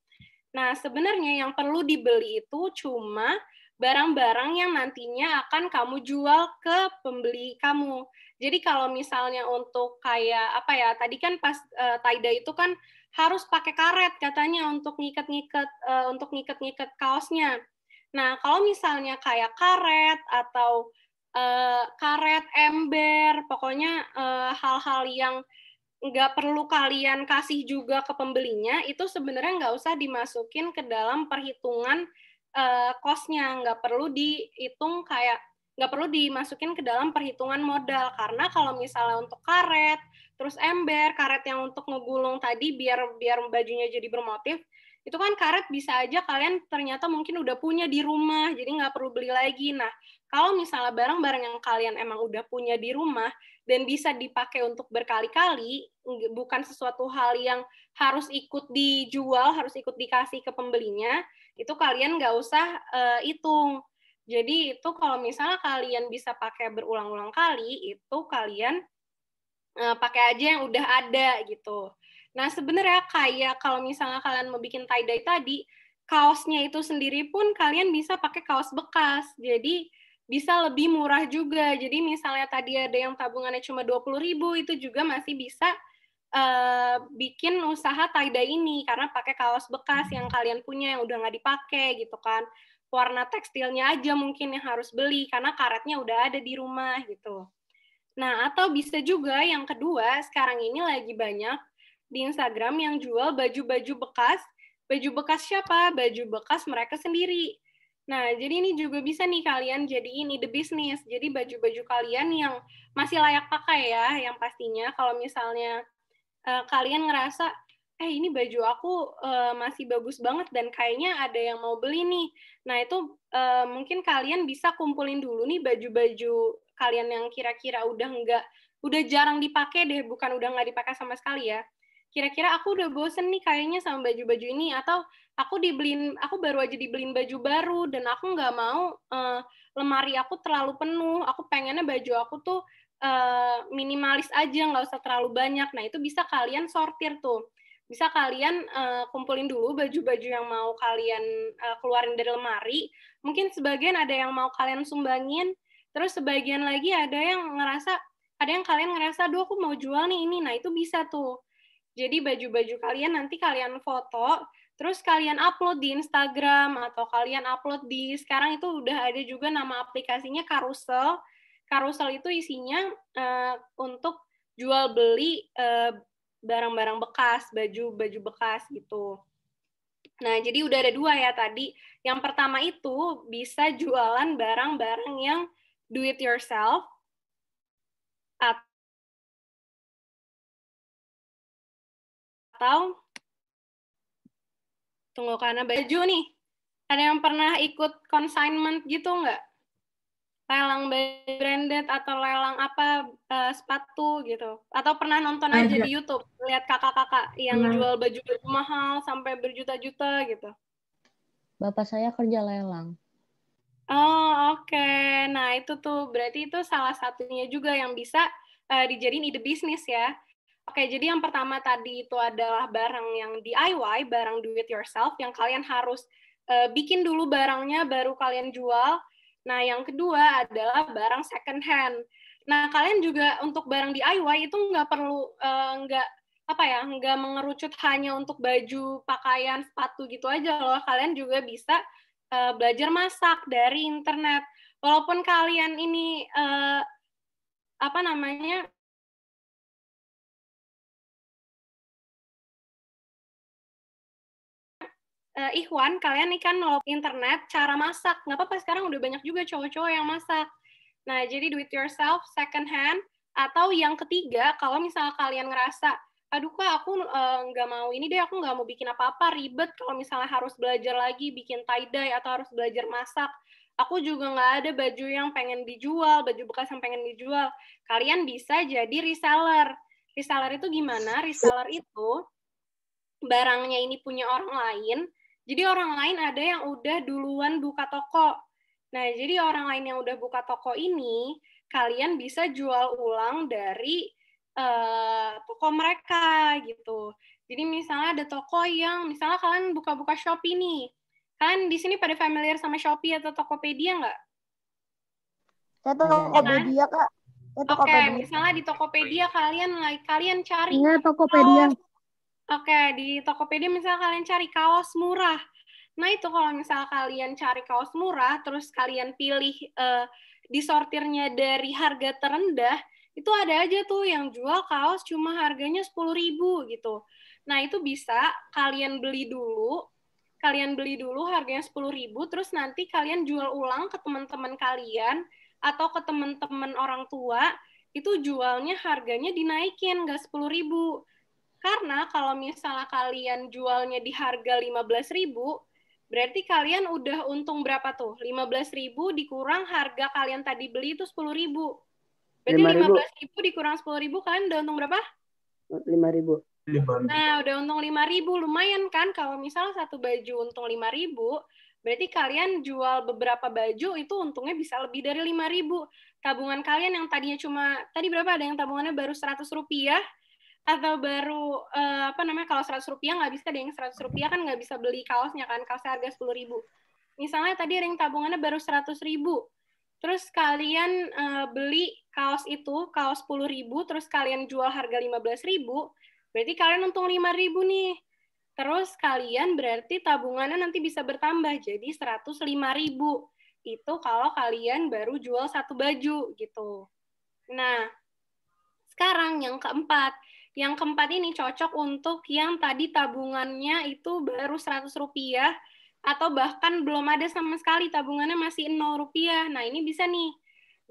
Nah, sebenarnya yang perlu dibeli itu cuma barang-barang yang nantinya akan kamu jual ke pembeli kamu. Jadi kalau misalnya untuk kayak tadi kan pas tie-dye itu kan harus pakai karet katanya untuk ngiket-ngiket kaosnya. Nah, kalau misalnya kayak karet atau karet, ember, pokoknya hal-hal yang nggak perlu kalian kasih juga ke pembelinya, itu sebenarnya nggak usah dimasukin ke dalam perhitungan cost-nya, nggak perlu dihitung nggak perlu dimasukin ke dalam perhitungan modal, karena kalau misalnya untuk karet, terus ember, karet yang untuk ngegulung tadi biar bajunya jadi bermotif, itu kan karet bisa aja kalian ternyata mungkin udah punya di rumah, jadi nggak perlu beli lagi. Nah, kalau misalnya barang-barang yang kalian emang udah punya di rumah dan bisa dipakai untuk berkali-kali, bukan sesuatu hal yang harus ikut dijual, harus ikut dikasih ke pembelinya, itu kalian nggak usah hitung. Jadi itu kalau misalnya kalian bisa pakai berulang-ulang kali, itu kalian pakai aja yang udah ada gitu. Nah, sebenarnya kayak kalau misalnya kalian mau bikin tie-dye tadi, kaosnya itu sendiri pun kalian bisa pakai kaos bekas. Jadi bisa lebih murah juga. Jadi misalnya tadi ada yang tabungannya cuma 20.000, itu juga masih bisa bikin usaha tie-dye ini karena pakai kaos bekas yang kalian punya yang udah nggak dipakai gitu kan. Warna tekstilnya aja mungkin yang harus beli karena karetnya udah ada di rumah gitu. Nah, atau bisa juga yang kedua, sekarang ini lagi banyak di Instagram yang jual baju-baju bekas. Baju bekas siapa? Baju bekas mereka sendiri. Nah, jadi ini juga bisa nih kalian jadiin ide bisnis. Jadi baju-baju kalian yang masih layak pakai ya, yang pastinya kalau misalnya kalian ngerasa, ini baju aku masih bagus banget dan kayaknya ada yang mau beli nih. Nah, itu mungkin kalian bisa kumpulin dulu nih baju-baju kalian yang kira-kira udah jarang dipakai deh, bukan udah nggak dipakai sama sekali ya. Kira-kira aku udah bosen nih kayaknya sama baju-baju ini, atau aku baru aja dibeliin baju baru dan aku nggak mau lemari aku terlalu penuh. Aku pengennya baju aku tuh minimalis aja, nggak usah terlalu banyak. Nah, itu bisa kalian sortir tuh. Bisa kalian kumpulin dulu baju-baju yang mau kalian keluarin dari lemari. Mungkin sebagian ada yang mau kalian sumbangin, terus sebagian lagi ada yang kalian ngerasa, aduh aku mau jual nih ini. Nah, itu bisa tuh. Jadi baju-baju kalian nanti kalian foto, terus kalian upload di Instagram atau kalian upload di, sekarang itu udah ada juga nama aplikasinya Carousel. Carousel itu isinya untuk jual beli barang-barang bekas, baju bekas gitu. Nah, jadi udah ada 2 ya tadi. Yang pertama itu bisa jualan barang-barang yang do it yourself atau tunggu, karena baju nih. Ada yang pernah ikut consignment gitu nggak? Lelang branded atau lelang apa sepatu gitu, atau pernah nonton aja di YouTube lihat kakak-kakak yang jual baju-baju mahal sampai berjuta-juta gitu? Bapak saya kerja lelang. Oh, oke. Nah, itu tuh berarti itu salah satunya juga yang bisa dijadiin ide bisnis ya. Oke, jadi yang pertama tadi itu adalah barang yang DIY, barang do it yourself yang kalian harus bikin dulu barangnya baru kalian jual. Nah, yang kedua adalah barang second hand. Nah, kalian juga untuk barang DIY itu nggak perlu nggak mengerucut hanya untuk baju, pakaian, sepatu gitu aja loh. Kalian juga bisa belajar masak dari internet. Walaupun kalian ini Ikhwan, kalian nih kan nolok internet cara masak. Nggak apa-apa, sekarang udah banyak juga cowok-cowok yang masak. Nah, jadi do it yourself, second hand, atau yang ketiga, kalau misalnya kalian ngerasa, aduh kak, aku nggak mau ini deh, aku nggak mau bikin apa-apa, ribet kalau misalnya harus belajar lagi, bikin tie-dye, atau harus belajar masak. Aku juga nggak ada baju yang pengen dijual, baju bekas yang pengen dijual. Kalian bisa jadi reseller. Reseller itu gimana? Reseller itu barangnya ini punya orang lain, jadi orang lain ada yang udah duluan buka toko. Nah, jadi orang lain yang udah buka toko ini, kalian bisa jual ulang dari toko mereka gitu. Jadi misalnya ada toko yang, misalnya kalian buka-buka Shopee nih. Kalian di sini pada familiar sama Shopee atau Tokopedia nggak? Saya Tokopedia, Kak. Oke, misalnya di Tokopedia kalian cari. Iya, Tokopedia. Oke, di Tokopedia misalnya kalian cari kaos murah. Nah, itu kalau misalnya kalian cari kaos murah, terus kalian pilih disortirnya dari harga terendah, itu ada aja tuh yang jual kaos cuma harganya 10.000 gitu. Nah, itu bisa kalian beli dulu harganya 10.000, terus nanti kalian jual ulang ke teman-teman kalian atau ke teman-teman orang tua, itu jualnya harganya dinaikin, nggak 10.000. Karena kalau misalnya kalian jualnya di harga 15.000, berarti kalian udah untung berapa tuh? 15.000 dikurang harga kalian tadi beli itu 10.000. Berarti 15.000 dikurang 10.000, kalian udah untung berapa? 5.000. Nah, udah untung 5.000, lumayan kan? Kalau misalnya satu baju untung 5.000, berarti kalian jual beberapa baju itu untungnya bisa lebih dari 5.000. Tabungan kalian yang tadinya tadi berapa? Ada yang tabungannya baru 100 rupiah, atau baru kalau 100 rupiah nggak bisa deh, yang 100 rupiah kan nggak bisa beli kaosnya kan, kaosnya harga 10.000. Misalnya tadi ada yang tabungannya baru 100.000, terus kalian beli kaos itu, kaos 10.000, terus kalian jual harga 15.000, berarti kalian untung 5.000 nih. Terus kalian berarti tabungannya nanti bisa bertambah jadi 105.000. Itu kalau kalian baru jual satu baju gitu. Nah, sekarang yang keempat. Yang keempat ini cocok untuk yang tadi tabungannya itu baru 100 rupiah atau bahkan belum ada sama sekali, tabungannya masih 0 rupiah. Nah, ini bisa nih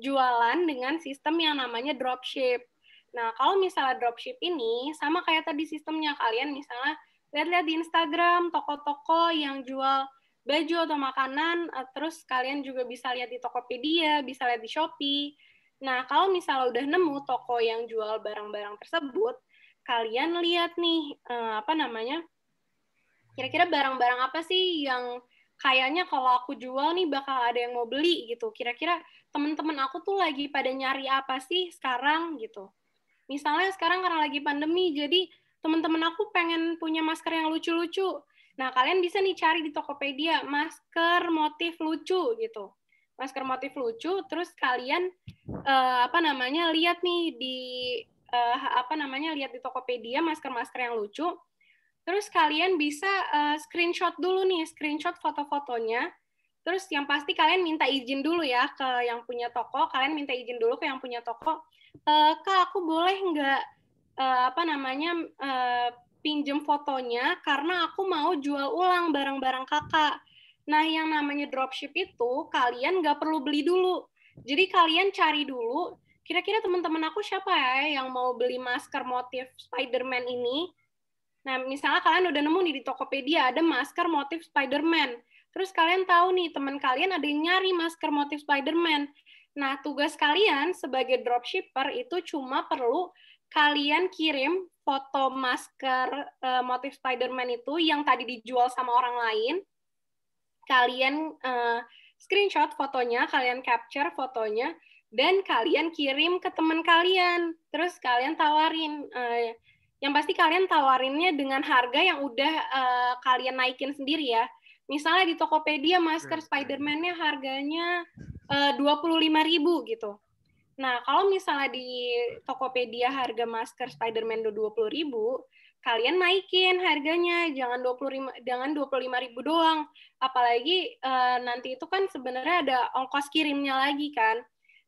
jualan dengan sistem yang namanya dropship. Nah, kalau misalnya dropship ini sama kayak tadi sistemnya, kalian misalnya lihat-lihat di Instagram toko-toko yang jual baju atau makanan, terus kalian juga bisa lihat di Tokopedia, bisa lihat di Shopee. Nah, kalau misalnya udah nemu toko yang jual barang-barang tersebut, kalian lihat nih, kira-kira barang-barang apa sih yang kayaknya kalau aku jual nih bakal ada yang mau beli gitu. Kira-kira teman-teman aku tuh lagi pada nyari apa sih sekarang gitu. Misalnya sekarang karena lagi pandemi, jadi teman-teman aku pengen punya masker yang lucu-lucu. Nah, kalian bisa nih cari di Tokopedia masker motif lucu gitu. Masker motif lucu, terus kalian lihat nih di lihat di Tokopedia masker-masker yang lucu. Terus kalian bisa screenshot dulu nih, screenshot foto-fotonya. Terus yang pasti kalian minta izin dulu ya ke yang punya toko, kalian minta izin dulu ke yang punya toko. Kak, aku boleh nggak pinjem fotonya karena aku mau jual ulang barang-barang kakak. Nah, yang namanya dropship itu kalian nggak perlu beli dulu. Jadi kalian cari dulu, kira-kira teman-teman aku siapa ya yang mau beli masker motif Spider-Man ini. Nah, misalnya kalian udah nemu nih di Tokopedia ada masker motif Spider-Man. Terus kalian tahu nih, teman kalian ada yang nyari masker motif Spider-Man. Nah, tugas kalian sebagai dropshipper itu cuma perlu kalian kirim foto masker motif Spider-Man itu yang tadi dijual sama orang lain. Kalian screenshot fotonya, kalian capture fotonya, dan kalian kirim ke teman kalian. Terus kalian tawarin. Yang pasti kalian tawarinnya dengan harga yang udah kalian naikin sendiri ya. Misalnya di Tokopedia masker Spider-Man-nya harganya 25.000 gitu. Nah, kalau misalnya di Tokopedia harga masker Spider-Man 20.000, kalian naikin harganya, jangan 25.000 doang. Apalagi nanti itu kan sebenarnya ada ongkos kirimnya lagi kan.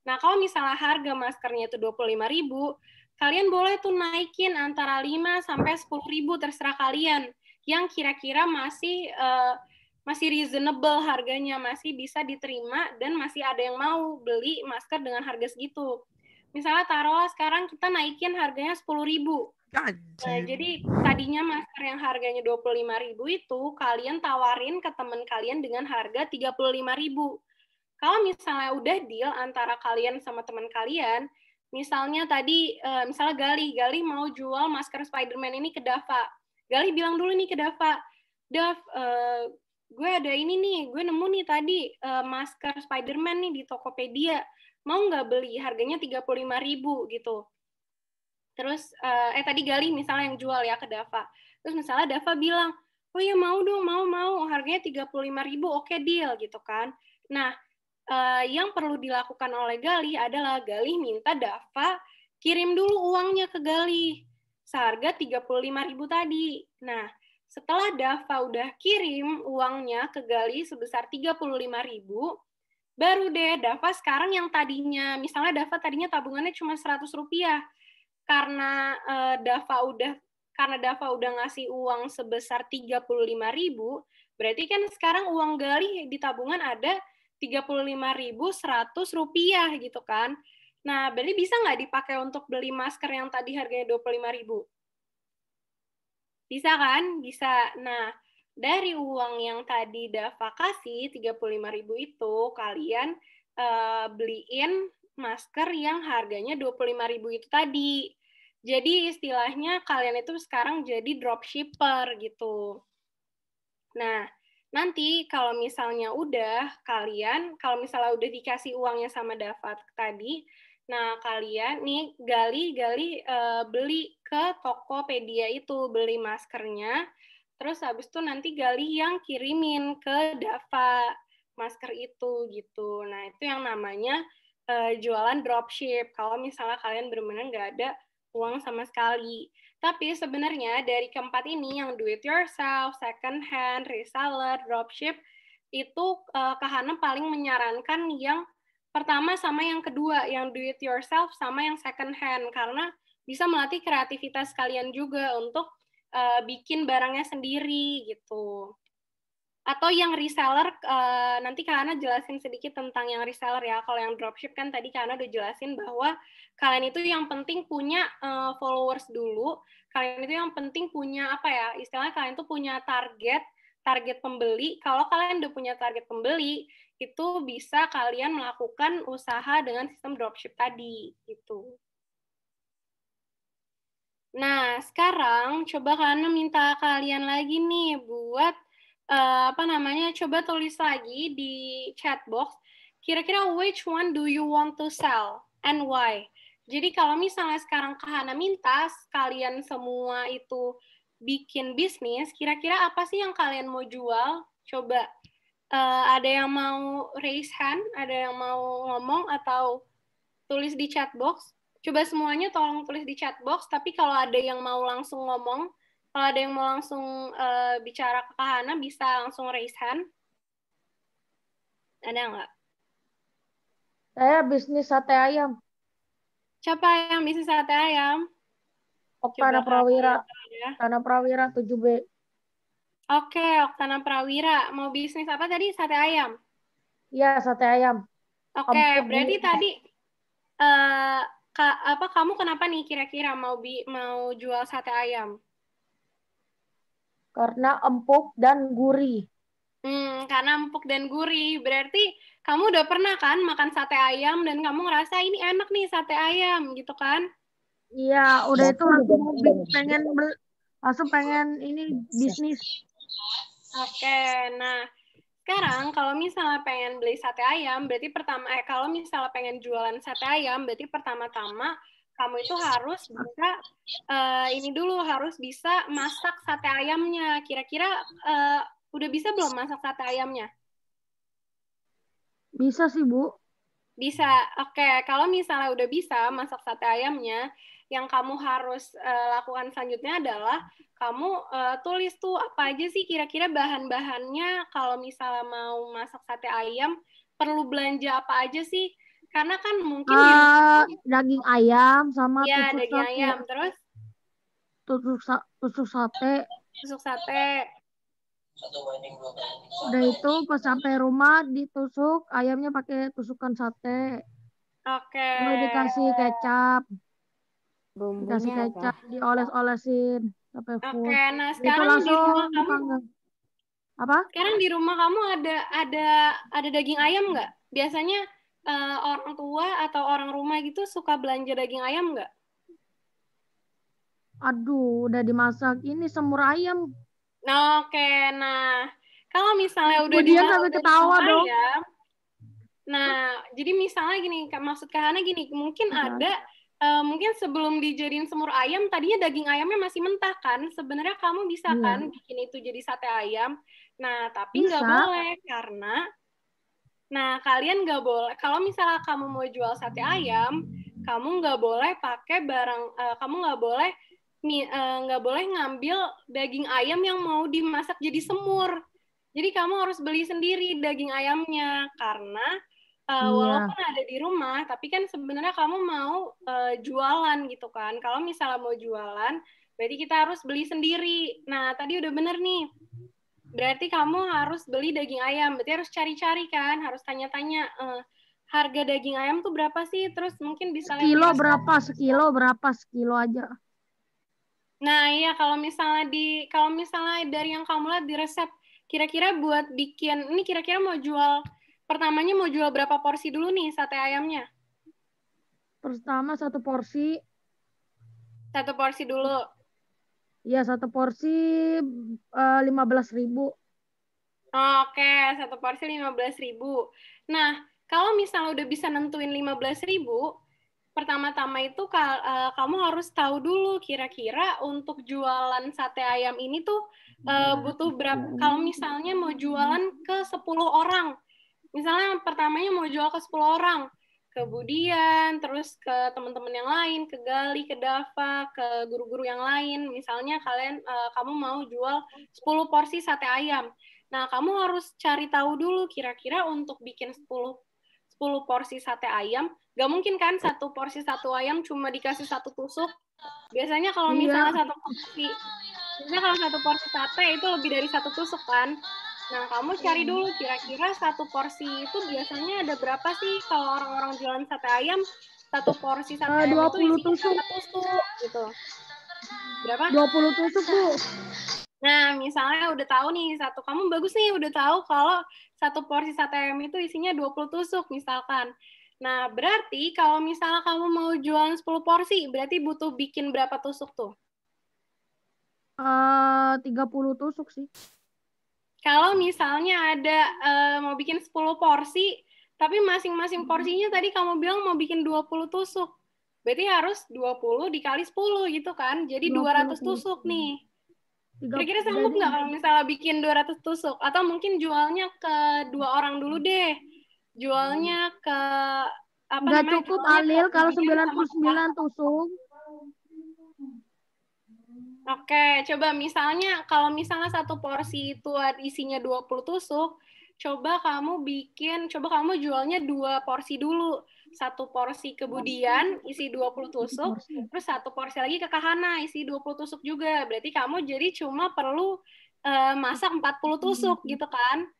Nah, kalau misalnya harga maskernya itu 25.000, kalian boleh tuh naikin antara 5 sampai 10.000 terserah kalian yang kira-kira masih reasonable harganya, masih bisa diterima dan masih ada yang mau beli masker dengan harga segitu. Misalnya taruhlah sekarang kita naikin harganya 10.000. Nah, jadi tadinya masker yang harganya 25.000 itu kalian tawarin ke teman kalian dengan harga 35.000. Kalau misalnya udah deal antara kalian sama teman kalian, misalnya tadi, misalnya Gali mau jual masker Spider-Man ini ke Dava. Gali bilang dulu nih ke Dava, Dav, gue ada ini nih, gue nemu nih tadi masker Spider-Man nih di Tokopedia. Mau nggak beli? Harganya 35.000 gitu. Terus, tadi Gali misalnya yang jual ya ke Dava. Terus misalnya Dava bilang, oh ya mau dong, mau. Harganya 35.000, oke deal gitu kan. Nah, yang perlu dilakukan oleh Gali adalah Gali minta Dava kirim dulu uangnya ke Gali seharga 35.000 tadi. Nah, setelah Dava udah kirim uangnya ke Gali sebesar 35.000, baru deh Dava sekarang yang tadinya, misalnya Dava tadinya tabungannya cuma 100 rupiah, karena Dava udah ngasih uang sebesar 35.000, berarti kan sekarang uang Gali di tabungan ada 35.100 rupiah gitu kan. Nah, berarti bisa nggak dipakai untuk beli masker yang tadi harganya 25.000? Bisa kan? Bisa. Nah, dari uang yang tadi Dava kasih 35.000 itu, kalian beliin masker yang harganya 25.000 itu tadi. Jadi istilahnya kalian itu sekarang jadi dropshipper gitu. Nah, nanti kalau misalnya udah dikasih uangnya sama Dava tadi, nah kalian nih Gali beli ke Tokopedia itu, beli maskernya, terus habis itu nanti Gali yang kirimin ke Dava masker itu gitu. Nah itu yang namanya jualan dropship. Kalau misalnya kalian benar-benar nggak ada uang sama sekali. Tapi sebenarnya dari keempat ini yang do it yourself, second hand, reseller, dropship, itu Kak Hana paling menyarankan yang pertama sama yang kedua, yang do it yourself sama yang second hand, karena bisa melatih kreativitas kalian juga untuk bikin barangnya sendiri gitu. Atau yang reseller, nanti Kak Hana jelasin sedikit tentang yang reseller ya. Kalau yang dropship kan tadi Kak Hana udah jelasin bahwa kalian itu yang penting punya followers dulu, kalian itu yang penting punya apa ya, istilahnya kalian tuh punya target pembeli. Kalau kalian udah punya target pembeli, itu bisa kalian melakukan usaha dengan sistem dropship tadi gitu. Nah, sekarang coba Kak Hana minta kalian lagi nih buat coba tulis lagi di chat box, kira-kira which one do you want to sell and why? Jadi kalau misalnya sekarang Kak Hana minta kalian semua itu bikin bisnis, kira-kira apa sih yang kalian mau jual? Coba ada yang mau raise hand, ada yang mau ngomong atau tulis di chat box. Coba semuanya tolong tulis di chat box, tapi kalau ada yang mau langsung ngomong, kalau ada yang mau langsung bicara ke Kak Hana, bisa langsung raise hand. Ada nggak? Saya bisnis sate ayam. Siapa yang bisnis sate ayam? Oktana Coba Kak Prawira. ya. Oktana Prawira 7B. Oke, Oktana Prawira. Mau bisnis apa tadi? Sate ayam? Iya, sate ayam. Oke, Empuk berarti gurih. tadi kamu kenapa nih kira-kira mau jual sate ayam? Karena empuk dan gurih. Karena empuk dan gurih. Berarti kamu udah pernah kan makan sate ayam dan kamu ngerasa ini enak nih sate ayam gitu kan? Iya, udah itu langsung pengen ini bisnis. Oke, nah sekarang kalau misalnya pengen beli sate ayam, berarti kalau misalnya pengen jualan sate ayam, berarti pertama-tama kamu itu harus bisa ini dulu, harus bisa masak sate ayamnya. Kira-kira udah bisa belum masak sate ayamnya? Bisa sih, Bu. Bisa. Oke, kalau misalnya udah bisa masak sate ayamnya, yang kamu harus lakukan selanjutnya adalah kamu tulis tuh apa aja sih kira-kira bahan-bahannya kalau misalnya mau masak sate ayam, perlu belanja apa aja sih? Karena kan mungkin daging ayam sama ya tusuk daging sate. ayam, terus Tusuk sate. tusuk sate. Udah itu pas sampai rumah ditusuk ayamnya pakai tusukan sate. Oke. Lalu dikasih kecap. Dikasih Bumbunya kecap, apa? dioles-olesin sampai full. Oke, nah Itu sekarang di langsung rumah kamu dipanggang. Apa? Sekarang di rumah kamu ada daging ayam nggak? Biasanya orang tua atau orang rumah gitu suka belanja daging ayam nggak? Aduh, udah dimasak ini semur ayam. Oke, nah kalau misalnya udah Dia dimasak sampai dari ketawa semur dong. ayam, nah jadi misalnya gini, maksud Kak Hana gini, mungkin ada mungkin sebelum dijadiin semur ayam, tadinya daging ayamnya masih mentah kan? Sebenarnya kamu bisa kan bikin itu jadi sate ayam. Nah, tapi nggak boleh karena, nah kalian nggak boleh. Kalau misalnya kamu mau jual sate ayam, kamu nggak boleh pakai barang, kamu nggak boleh ngambil daging ayam yang mau dimasak jadi semur. Jadi kamu harus beli sendiri daging ayamnya karena walaupun ada di rumah, tapi kan sebenarnya kamu mau jualan gitu kan. Kalau misalnya mau jualan, berarti kita harus beli sendiri. Nah, tadi udah bener nih. Berarti kamu harus beli daging ayam. Berarti harus cari-cari kan, harus tanya-tanya harga daging ayam tuh berapa sih? Terus mungkin bisa sekilo berapa? Sekilo aja. Nah, iya kalau misalnya dari yang kamu lihat di resep, kira-kira buat bikin ini kira-kira pertamanya mau jual berapa porsi dulu nih sate ayamnya? Pertama satu porsi. Satu porsi dulu. Iya, satu porsi 15.000. Oke, satu porsi 15.000. Nah, kalau misalnya udah bisa nentuin 15.000, pertama-tama itu kamu harus tahu dulu kira-kira untuk jualan sate ayam ini tuh butuh berapa. Kalau misalnya mau jualan ke 10 orang, misalnya pertamanya mau jual ke 10 orang, kemudian terus ke teman-teman yang lain, ke Gali, ke Dava, ke guru-guru yang lain, misalnya kamu mau jual 10 porsi sate ayam. Nah, kamu harus cari tahu dulu kira-kira untuk bikin 10 porsi sate ayam, gak mungkin kan satu porsi satu ayam cuma dikasih satu tusuk. Biasanya kalau misalnya satu porsi sate itu lebih dari satu tusuk kan. Nah, kamu cari dulu kira-kira satu porsi itu biasanya ada berapa sih kalau orang-orang jualan sate ayam, satu porsi sate ayam itu isinya berapa tusuk gitu. Berapa? 20 tusuk, Bu. Nah, misalnya udah tahu nih kamu bagus nih udah tahu kalau satu porsi sate ayam itu isinya 20 tusuk misalkan. Nah, berarti kalau misalnya kamu mau jualan 10 porsi, berarti butuh bikin berapa tusuk tuh? 30 tusuk sih. Kalau misalnya ada mau bikin 10 porsi, tapi masing-masing porsinya tadi kamu bilang mau bikin 20 tusuk. Berarti harus 20 dikali 10 gitu kan. Jadi 200 tusuk nih. Kira-kira sanggup nggak kalau misalnya bikin 200 tusuk? Atau mungkin jualnya ke 2 orang dulu deh. Jualnya ke Nggak cukup Alil kalau 99 tusuk. Oke, coba misalnya kalau misalnya satu porsi itu isinya 20 tusuk, coba kamu jualnya 2 porsi dulu. Satu porsi ke Budian isi 20 tusuk, terus satu porsi lagi ke Kahana isi 20 tusuk juga. Berarti kamu jadi cuma perlu masak 40 tusuk gitu kan?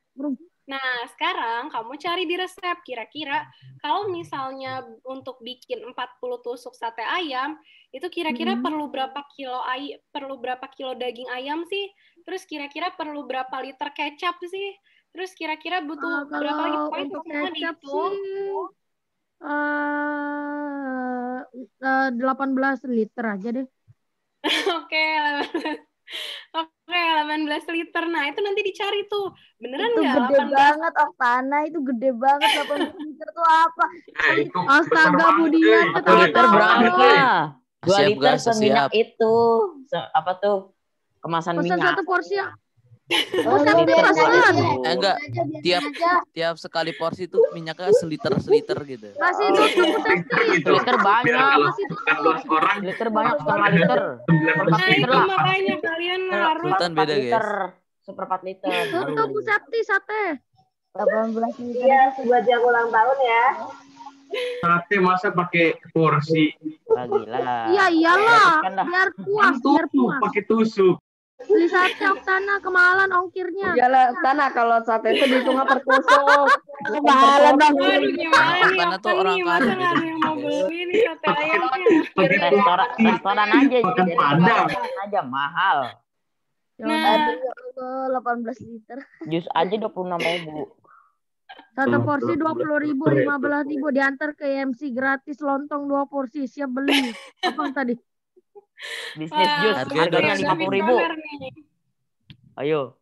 Nah, sekarang kamu cari di resep kira-kira kalau misalnya untuk bikin 40 tusuk sate ayam, itu kira-kira perlu berapa kilo daging ayam sih? Terus kira-kira perlu berapa liter kecap sih? Terus kira-kira butuh berapa lagi? Pokoknya Untuk semua kecap dihitung. sih 18 liter aja deh. Oke, 18 liter. Nah, itu nanti dicari tuh. Beneran Itu nggak? gede 18 banget Oktana, itu gede banget 18 liter tuh apa? Astaga Budian, 1 liter berapa? 2 Siap, liter guys, seminyak siap. itu. Apa tuh? Kemasan pesan minyak. satu porsi ya. Oh, biarin aja. Enggak, tiap sekali porsi tuh minyaknya seliter gitu. Masih tutup Septi. Liter banyak. Masih tutup. Liter banyak, setengah liter. Seperempat Nah, liter itu lah. makanya kalian harus Sultan beda, guys. Liter. Seperempat liter. Tutup Bu Septi sate. 18 liter. Iya, buat yang ulang tahun ya. Sate masa pakai porsi? Gila. Iya iyalah, Kan dah. biar puas, biar Tuh puas. pakai tusuk. Beli sate Oktana kemahalan ongkirnya. Iyalah, Oktana kalau sate itu dihitung per tusuk. Kemahalan Bang. Aduh, gimana nih? Karena tuh Open orang nih, kaya masa gitu. nggak ada yang mau beli nih sate ayamnya? Restoran aja Makan jadi Padang. restoran aja mahal. Nah, Aduh ya Allah, 18 liter. Jus aja 26.000. Satu porsi 20.000, 15.000 diantar ke MC gratis lontong 2 porsi, siap beli. Apa yang tadi? Bisnis jus harganya 50.000. Ayo.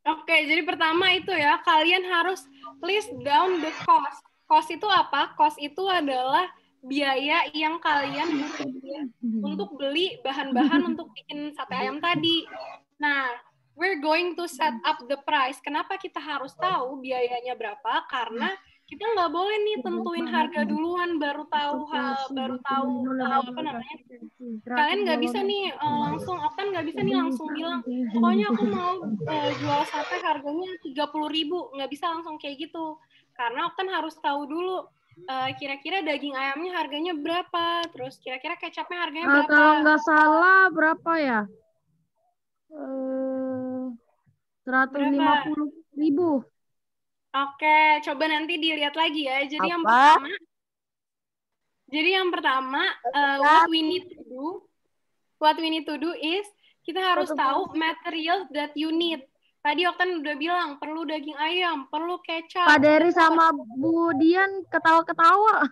Oke, jadi pertama itu ya, kalian harus list down the cost. Cost itu apa? Cost itu adalah biaya yang kalian butuhkan untuk beli bahan-bahan untuk bikin sate ayam tadi. Nah, we're going to set up the price. Kenapa kita harus tahu biayanya berapa? Karena kita nggak boleh nih tentuin harga duluan baru tahu apa namanya. Kalian nggak bisa nih langsung, Oktan nggak bisa nih langsung bilang, pokoknya aku mau jual sate harganya 30.000, nggak bisa langsung kayak gitu. Karena Oktan harus tahu dulu kira-kira daging ayamnya harganya berapa, terus kira-kira kecapnya harganya berapa. Kalau nggak salah berapa ya? 150.000. Oke, coba nanti dilihat lagi ya. Jadi yang pertama, what we need to do is kita harus tahu materials that you need. Tadi Oktan udah bilang perlu daging ayam, perlu kecap. Pak Dery sama Bu Dian ketawa-ketawa.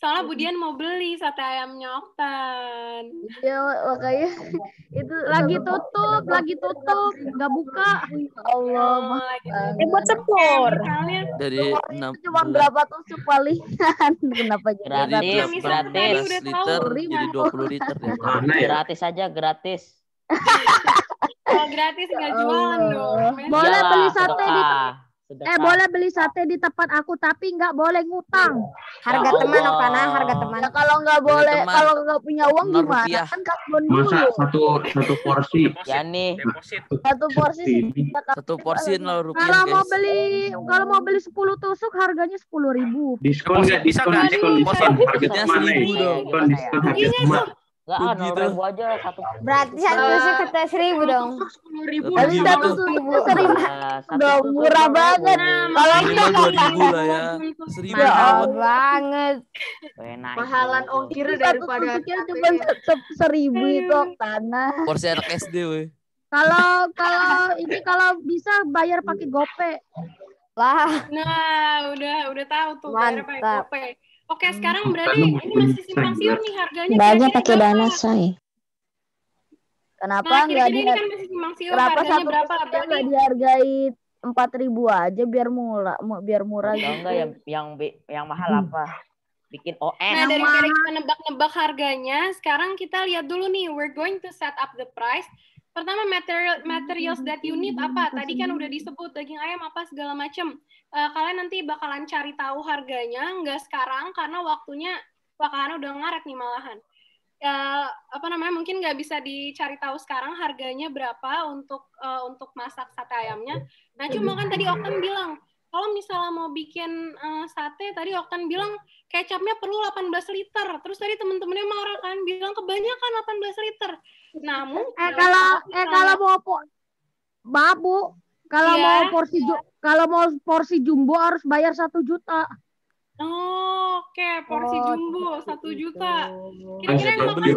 Soalnya Bu Dian mau beli sate ayamnya Oktan. Iya, makanya itu Lagi tutup, nggak buka. Allah. Buat sepur. Dari Cuma berapa tusuk palingan? Kenapa jadi Gratis. 18 liter jadi 20 liter ya. Gratis aja, gratis. Kalau gratis nggak jualan dong. Boleh beli sate di Sedekah. boleh beli sate di tempat aku tapi nggak boleh ngutang. Harga teman Okana, harga teman. Ya, kalau nggak boleh, teman. kalau nggak punya uang 0 gimana? rupiah. Kan karbon dulu. Masa satu porsi? Ya nih. Satu porsi Satu porsi 0 rupiah, Kalau mau guys. beli 10 tusuk harganya 10.000. Diskon nggak? Bisa Diskon, nggak? diskon, diskon. Harganya mana? 1.000 dong. Diskon harga sama. Enggak, Gitu. 0.000 aja satu. Berarti satu tusuk kata 1.000 dong. 10.000. Tapi Gitu. satu tusuk 1.000 Satu dong, tusuk murah 0.000. banget. Kalau Minimal 2.000 lah ya. 1.000 Ya amat. Banget. Enak Mahalan itu. ongkir satu daripada tusuknya cuma 1.000 itu Oktana. Porsi anak SD, weh. Kalau bisa bayar pakai GoPay. Lah, Nah, udah tahu tuh bayar pakai Mantap. GoPay. Oke, sekarang berarti ini masih simpang siur nih harganya. Banyak kira-kira pakai berapa? dana say. Kenapa Nah, nggak kira-kira ini kan masih simpang siur, kenapa harganya satu berapa? tusuknya Berarti nggak dihargai 4.000 aja biar murah Atau gitu. enggak yang mahal apa? Bikin ON. Nah, daripada kita nebak-nebak harganya, sekarang kita lihat dulu nih, we're going to set up the price. Pertama, materials that you need apa? Tadi kan udah disebut daging ayam apa segala macam. Kalian nanti bakalan cari tahu harganya, nggak sekarang karena waktunya bakalan udah ngaret nih malahan. Mungkin nggak bisa dicari tahu sekarang harganya berapa untuk masak sate ayamnya. Nah, cuma kan tadi Oktan bilang kalau misalnya mau bikin sate, tadi Oktan bilang kecapnya perlu 18 liter. Terus tadi teman-temannya marah kan, bilang kebanyakan 18 liter. Nah, mungkin kalau mau maaf Bu, kalau mau porsi jumbo harus bayar 1 juta. Oh, oke, porsi jumbo 1 juta. Kira-kira yang beli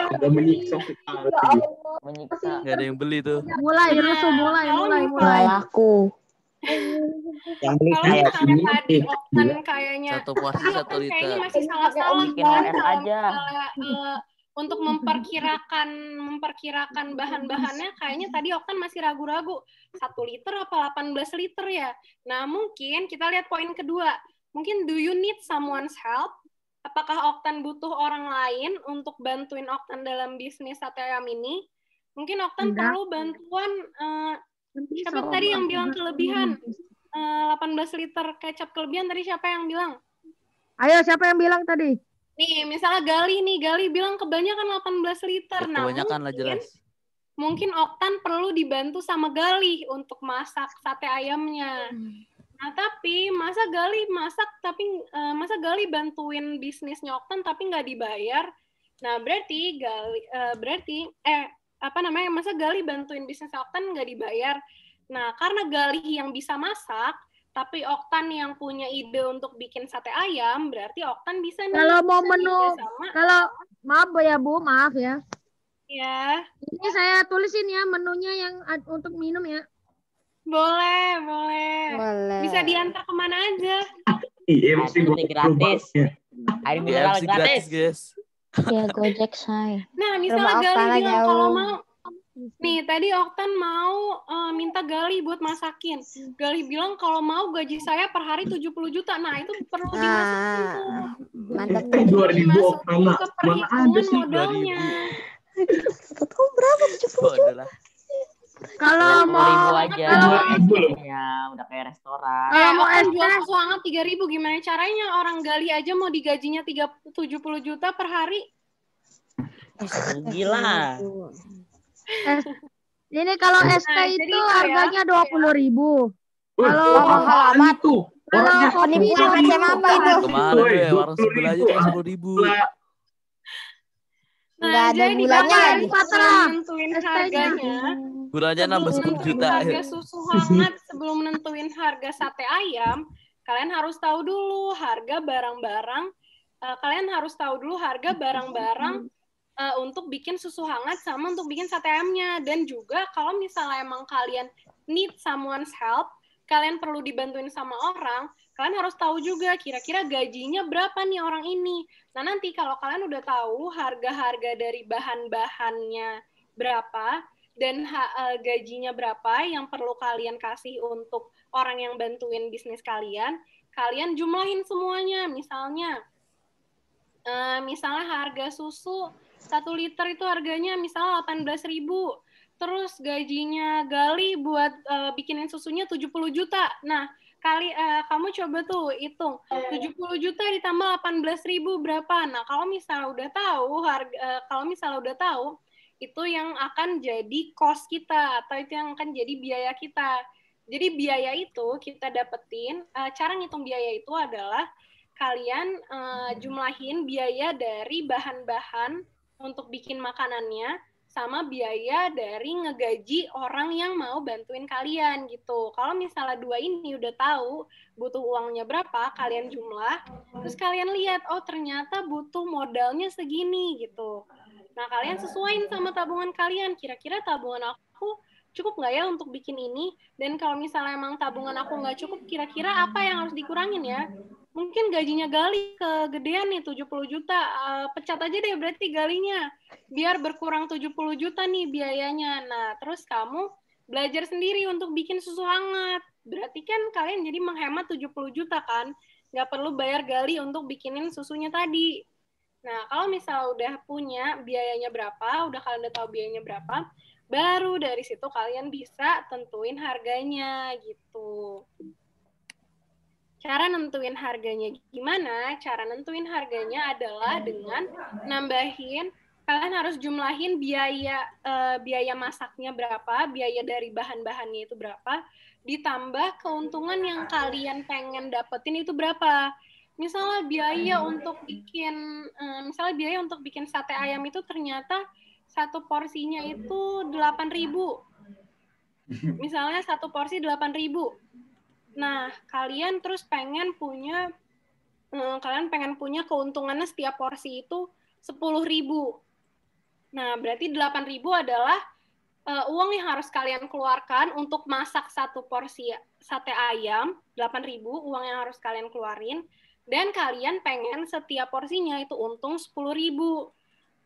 ada menyiksa sekali. Nggak ada yang beli tuh. Mulai laku. Yang beli Kalau kayak misalnya ini tadi Oktan kayaknya Satu porsi 1 kayaknya liter. masih salah-salah Bikin kan RR kalau aja. misalnya untuk memperkirakan bahan-bahannya kayaknya tadi Oktan masih ragu-ragu 1 liter apa 18 liter ya. Nah, mungkin kita lihat poin kedua. Mungkin do you need someone's help? Apakah Oktan butuh orang lain untuk bantuin Oktan dalam bisnis sate ayam ini? Mungkin Oktan perlu bantuan siapa tadi yang bilang kelebihan 18 liter kecap kelebihan tadi siapa yang bilang? Ayo, siapa yang bilang tadi? Nih, misalnya Gali bilang kebanyakan 18 liter. Ya, Nah, kebanyakan lah jelas. mungkin Oktan perlu dibantu sama Gali untuk masak sate ayamnya. Nah, tapi masa Gali bantuin bisnisnya Oktan tapi nggak dibayar? Nah, masa Gali bantuin bisnis Oktan nggak dibayar? Nah, karena Gali yang bisa masak, tapi Oktan yang punya ide untuk bikin sate ayam, berarti Oktan bisa nih. Kalau mau menu, maaf ya. Ya. Ini saya tulisin ya menunya yang untuk minum ya. Boleh. Bisa diantar kemana aja? Iya, mesti gratis. Air mineral gratis, guys. Ya, Gojek say. Nah, misalnya Gali bilang kalau mau, nih tadi Oktan mau minta Gali buat masakin. Gali bilang kalau mau gaji saya per hari 70 juta. Nah, itu perlu dimasukin tuh. Mantap. 2.000 Oktan ke perhitungan modalnya. Tahu berapa 70 juta? Kalau mau 2.000 aja. Ya, udah kayak restoran. Mau jual susu hangat 3.000 gimana caranya? Orang Gali aja mau digajinya 70 juta per hari. Gila. Ini kalau ST itu harganya 20.000. Kalau mahal amat tuh. Kalau penipu macam apa itu? Kemarin gue warung sebelah aja cuma 10.000. Nggak ada gulanya lagi. Nentuin harganya. Gulanya nambah 10 juta. Harga susu hangat sebelum nentuin harga sate ayam, kalian harus tahu dulu harga barang-barang. Untuk bikin susu hangat sama untuk bikin sate ayamnya. Dan juga kalau misalnya emang kalian need someone's help, kalian perlu dibantuin sama orang, kalian harus tahu juga kira-kira gajinya berapa nih orang ini. Nah, nanti kalau kalian udah tahu harga-harga dari bahan-bahannya berapa dan gajinya berapa yang perlu kalian kasih untuk orang yang bantuin bisnis kalian, kalian jumlahin semuanya. Misalnya harga susu 1 liter itu harganya misalnya 18.000. Terus gajinya Gali buat bikinin susunya 70 juta. Nah, kamu coba tuh hitung 70 juta ditambah 18.000 berapa. Nah, kalau misalnya udah tahu itu yang akan jadi cost kita atau itu yang akan jadi biaya kita. Jadi biaya itu kita dapetin, cara ngitung biaya itu adalah kalian jumlahin biaya dari bahan-bahan untuk bikin makanannya sama biaya dari ngegaji orang yang mau bantuin kalian gitu. Kalau misalnya dua ini udah tahu butuh uangnya berapa, kalian jumlah, terus kalian lihat, oh ternyata butuh modalnya segini gitu. Nah, kalian sesuaiin sama tabungan kalian, kira-kira tabungan aku cukup nggak ya untuk bikin ini? Dan kalau misalnya emang tabungan aku nggak cukup, kira-kira apa yang harus dikurangin ya? Mungkin gajinya Gali kegedean nih 70 juta, pecat aja deh berarti Galinya, biar berkurang 70 juta nih biayanya. Nah, terus kamu belajar sendiri untuk bikin susu hangat, berarti kan kalian jadi menghemat 70 juta kan, nggak perlu bayar Gali untuk bikinin susunya tadi. Nah, kalau misalnya udah punya biayanya berapa, kalian udah tahu biayanya berapa, baru dari situ kalian bisa tentuin harganya gitu. Cara nentuin harganya gimana? Cara nentuin harganya adalah dengan nambahin, kalian harus jumlahin biaya masaknya berapa, biaya dari bahan-bahannya itu berapa, ditambah keuntungan yang kalian pengen dapetin itu berapa. Misalnya biaya untuk bikin sate ayam itu ternyata satu porsinya itu 8.000. Misalnya satu porsi 8.000. Nah, kalian terus pengen punya keuntungannya setiap porsi itu 10.000. Nah, berarti 8.000 adalah uang yang harus kalian keluarkan untuk masak satu porsi sate ayam, 8.000 uang yang harus kalian keluarin, dan kalian pengen setiap porsinya itu untung 10.000.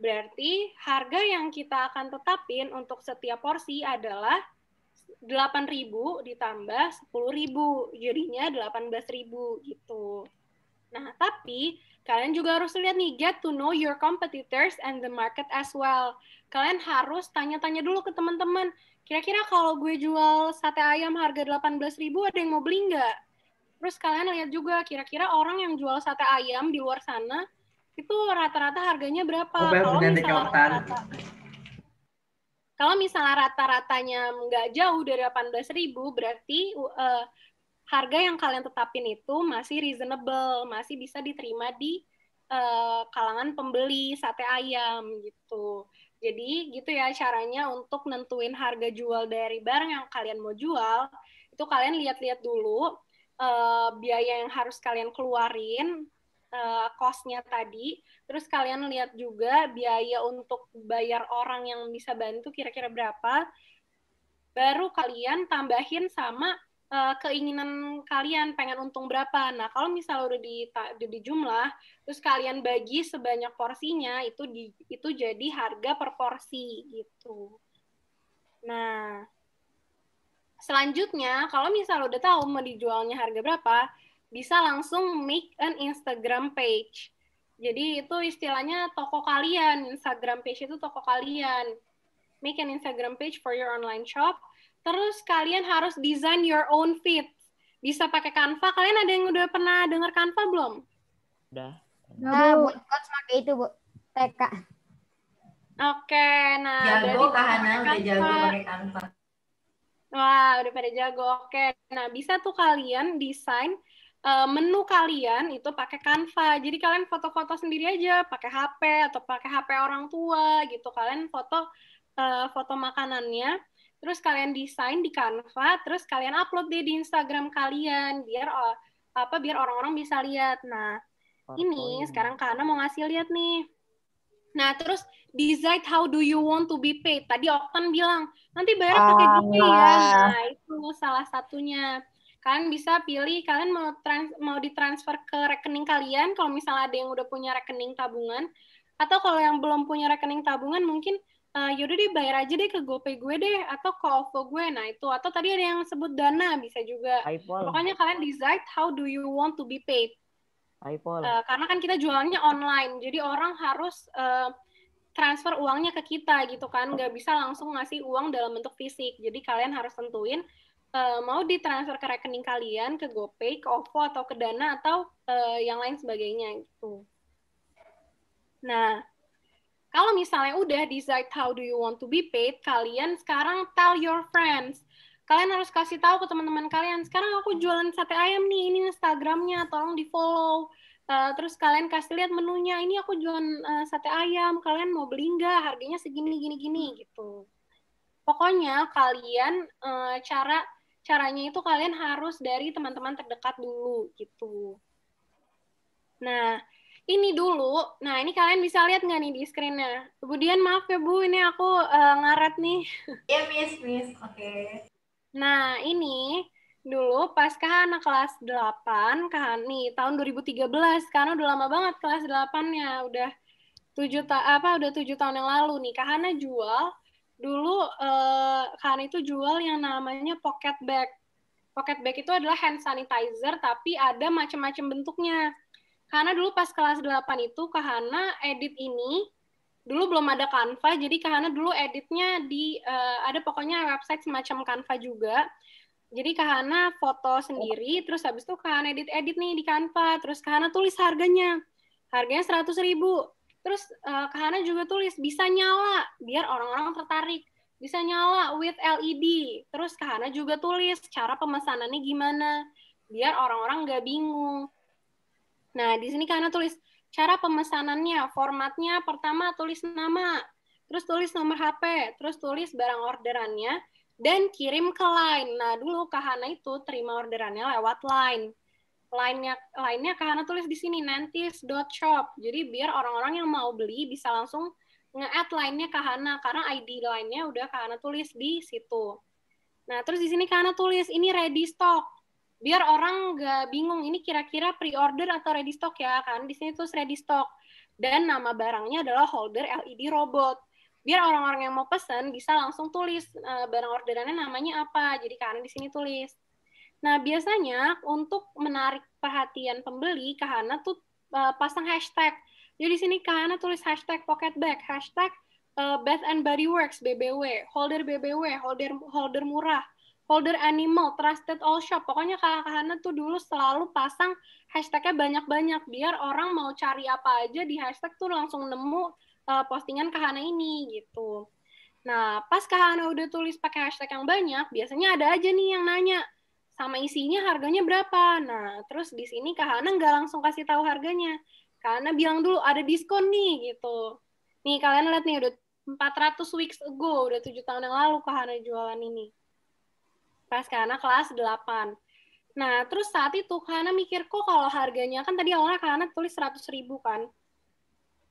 Berarti harga yang kita akan tetapin untuk setiap porsi adalah 8.000 ditambah 10.000, jadinya 18.000 gitu. Nah, tapi kalian juga harus lihat nih, get to know your competitors and the market as well. Kalian harus tanya-tanya dulu ke teman-teman, kira-kira kalau gue jual sate ayam harga 18.000, ada yang mau beli nggak? Terus kalian lihat juga, kira-kira orang yang jual sate ayam di luar sana, itu rata-rata harganya berapa? Kalau misalnya rata-ratanya nggak jauh dari 18.000, berarti harga yang kalian tetapin itu masih reasonable, masih bisa diterima di kalangan pembeli sate ayam gitu. Jadi gitu ya caranya untuk nentuin harga jual dari barang yang kalian mau jual. Itu kalian lihat-lihat dulu biaya yang harus kalian keluarin, cost-nya tadi, terus kalian lihat juga biaya untuk bayar orang yang bisa bantu kira-kira berapa, baru kalian tambahin sama keinginan kalian pengen untung berapa. Nah, kalau misalnya udah di jumlah, terus kalian bagi sebanyak porsinya, itu jadi harga per porsi gitu. Nah, selanjutnya, kalau misalnya udah tahu mau dijualnya harga berapa, bisa langsung make an Instagram page. Jadi itu istilahnya toko kalian, Instagram page itu toko kalian. Make an Instagram page for your online shop. Terus kalian harus design your own feed. Bisa pakai Canva. Kalian ada yang udah pernah dengar Canva belum? Udah. Nah, buat coach pakai itu, Bu. TK. Oke, nah jago Kahana udah jago pakai Canva. Wah, udah pada jago. Oke. Nah, bisa tuh kalian desain menu kalian itu pakai Canva. Jadi kalian foto-foto sendiri aja, pakai HP atau pakai HP orang tua gitu. Kalian foto makanannya, terus kalian desain di Canva, terus kalian upload deh di Instagram kalian biar orang-orang bisa lihat. Nah, ini sekarang Kana mau ngasih lihat nih. Nah, terus decide how do you want to be paid. Tadi Oktan bilang, nanti bayar pakai GoPay ya. Nah, itu salah satunya. Kalian bisa pilih, kalian mau ditransfer ke rekening kalian, kalau misalnya ada yang udah punya rekening tabungan, atau kalau yang belum punya rekening tabungan, mungkin yaudah deh bayar aja deh ke GoPay gue deh, atau ke OVO gue. Nah, itu. Atau tadi ada yang sebut Dana, bisa juga. Pokoknya kalian decide how do you want to be paid. Karena kan kita jualannya online, jadi orang harus transfer uangnya ke kita gitu kan, nggak bisa langsung ngasih uang dalam bentuk fisik. Jadi kalian harus tentuin mau ditransfer ke rekening kalian, ke GoPay, ke OVO, atau ke Dana, atau yang lain sebagainya gitu. Nah, kalau misalnya udah decide how do you want to be paid, kalian sekarang tell your friends. Kalian harus kasih tahu ke teman-teman kalian, sekarang aku jualan sate ayam nih, ini Instagramnya, tolong di-follow. Terus kalian kasih lihat menunya, ini aku jualan sate ayam, kalian mau beli nggak? Harganya segini, gini gitu. Pokoknya kalian, caranya itu kalian harus dari teman-teman terdekat dulu, gitu. Nah, ini dulu. Nah, ini kalian bisa lihat nggak nih di screen-nya? Kemudian maaf ya Bu, ini aku ngaret nih. Iya, Miss. Oke. Nah, ini dulu pas Kahana kelas 8, nih tahun 2013, karena udah lama banget kelas 8-nya, udah 7 tahun yang lalu nih. Kahana jual dulu Kahana itu jual yang namanya pocket bag. Pocket bag itu adalah hand sanitizer tapi ada macam-macam bentuknya. Karena dulu pas kelas 8 itu Kahana edit ini, dulu belum ada Canva, jadi Kahana dulu editnya di, ada pokoknya website semacam Canva juga. Jadi Kahana foto sendiri, terus habis itu Kahana edit-edit nih di Canva, terus Kahana tulis harganya 100.000. Terus Kahana juga tulis bisa nyala, biar orang-orang tertarik. Bisa nyala with LED. Terus Kahana juga tulis cara pemesanannya gimana, biar orang-orang nggak bingung. Nah, di sini Kahana tulis cara pemesanannya, formatnya pertama tulis nama, terus tulis nomor HP, terus tulis barang orderannya, dan kirim ke Line. Nah, dulu Kahana itu terima orderannya lewat Line. Line-nya Kahana tulis di sini, nantis.shop. Jadi biar orang-orang yang mau beli bisa langsung nge-add Line-nya Kahana, karena ID Line-nya udah Kahana tulis di situ. Nah, terus di sini Kahana tulis, ini ready stock. Biar orang nggak bingung, ini kira-kira pre-order atau ready stock ya, kan? Di sini tulis ready stock. Dan nama barangnya adalah holder LED robot. Biar orang-orang yang mau pesan bisa langsung tulis barang orderannya namanya apa. Jadi Kahana di sini tulis. Nah, biasanya untuk menarik perhatian pembeli, Kahana tuh pasang hashtag. Jadi di sini Kahana tulis hashtag pocket bag, hashtag Bath and Body Works, BBW, holder BBW, holder murah, holder animal, trusted all shop. Pokoknya Kahana tuh dulu selalu pasang hashtagnya banyak-banyak, biar orang mau cari apa aja di hashtag tuh langsung nemu postingan Kahana ini, gitu. Nah, pas Kahana udah tulis pakai hashtag yang banyak, biasanya ada aja nih yang nanya, sama isinya harganya berapa. Nah, terus di sini Kahana nggak langsung kasih tahu harganya. Kahana bilang dulu ada diskon nih, gitu. Nih, kalian lihat nih, udah 400 weeks ago, udah 7 tahun yang lalu Kahana jualan ini. Pas Kahana kelas 8. Nah, terus saat itu Kahana mikir, kok kalau harganya, kan tadi awalnya Kahana tulis 100.000 kan.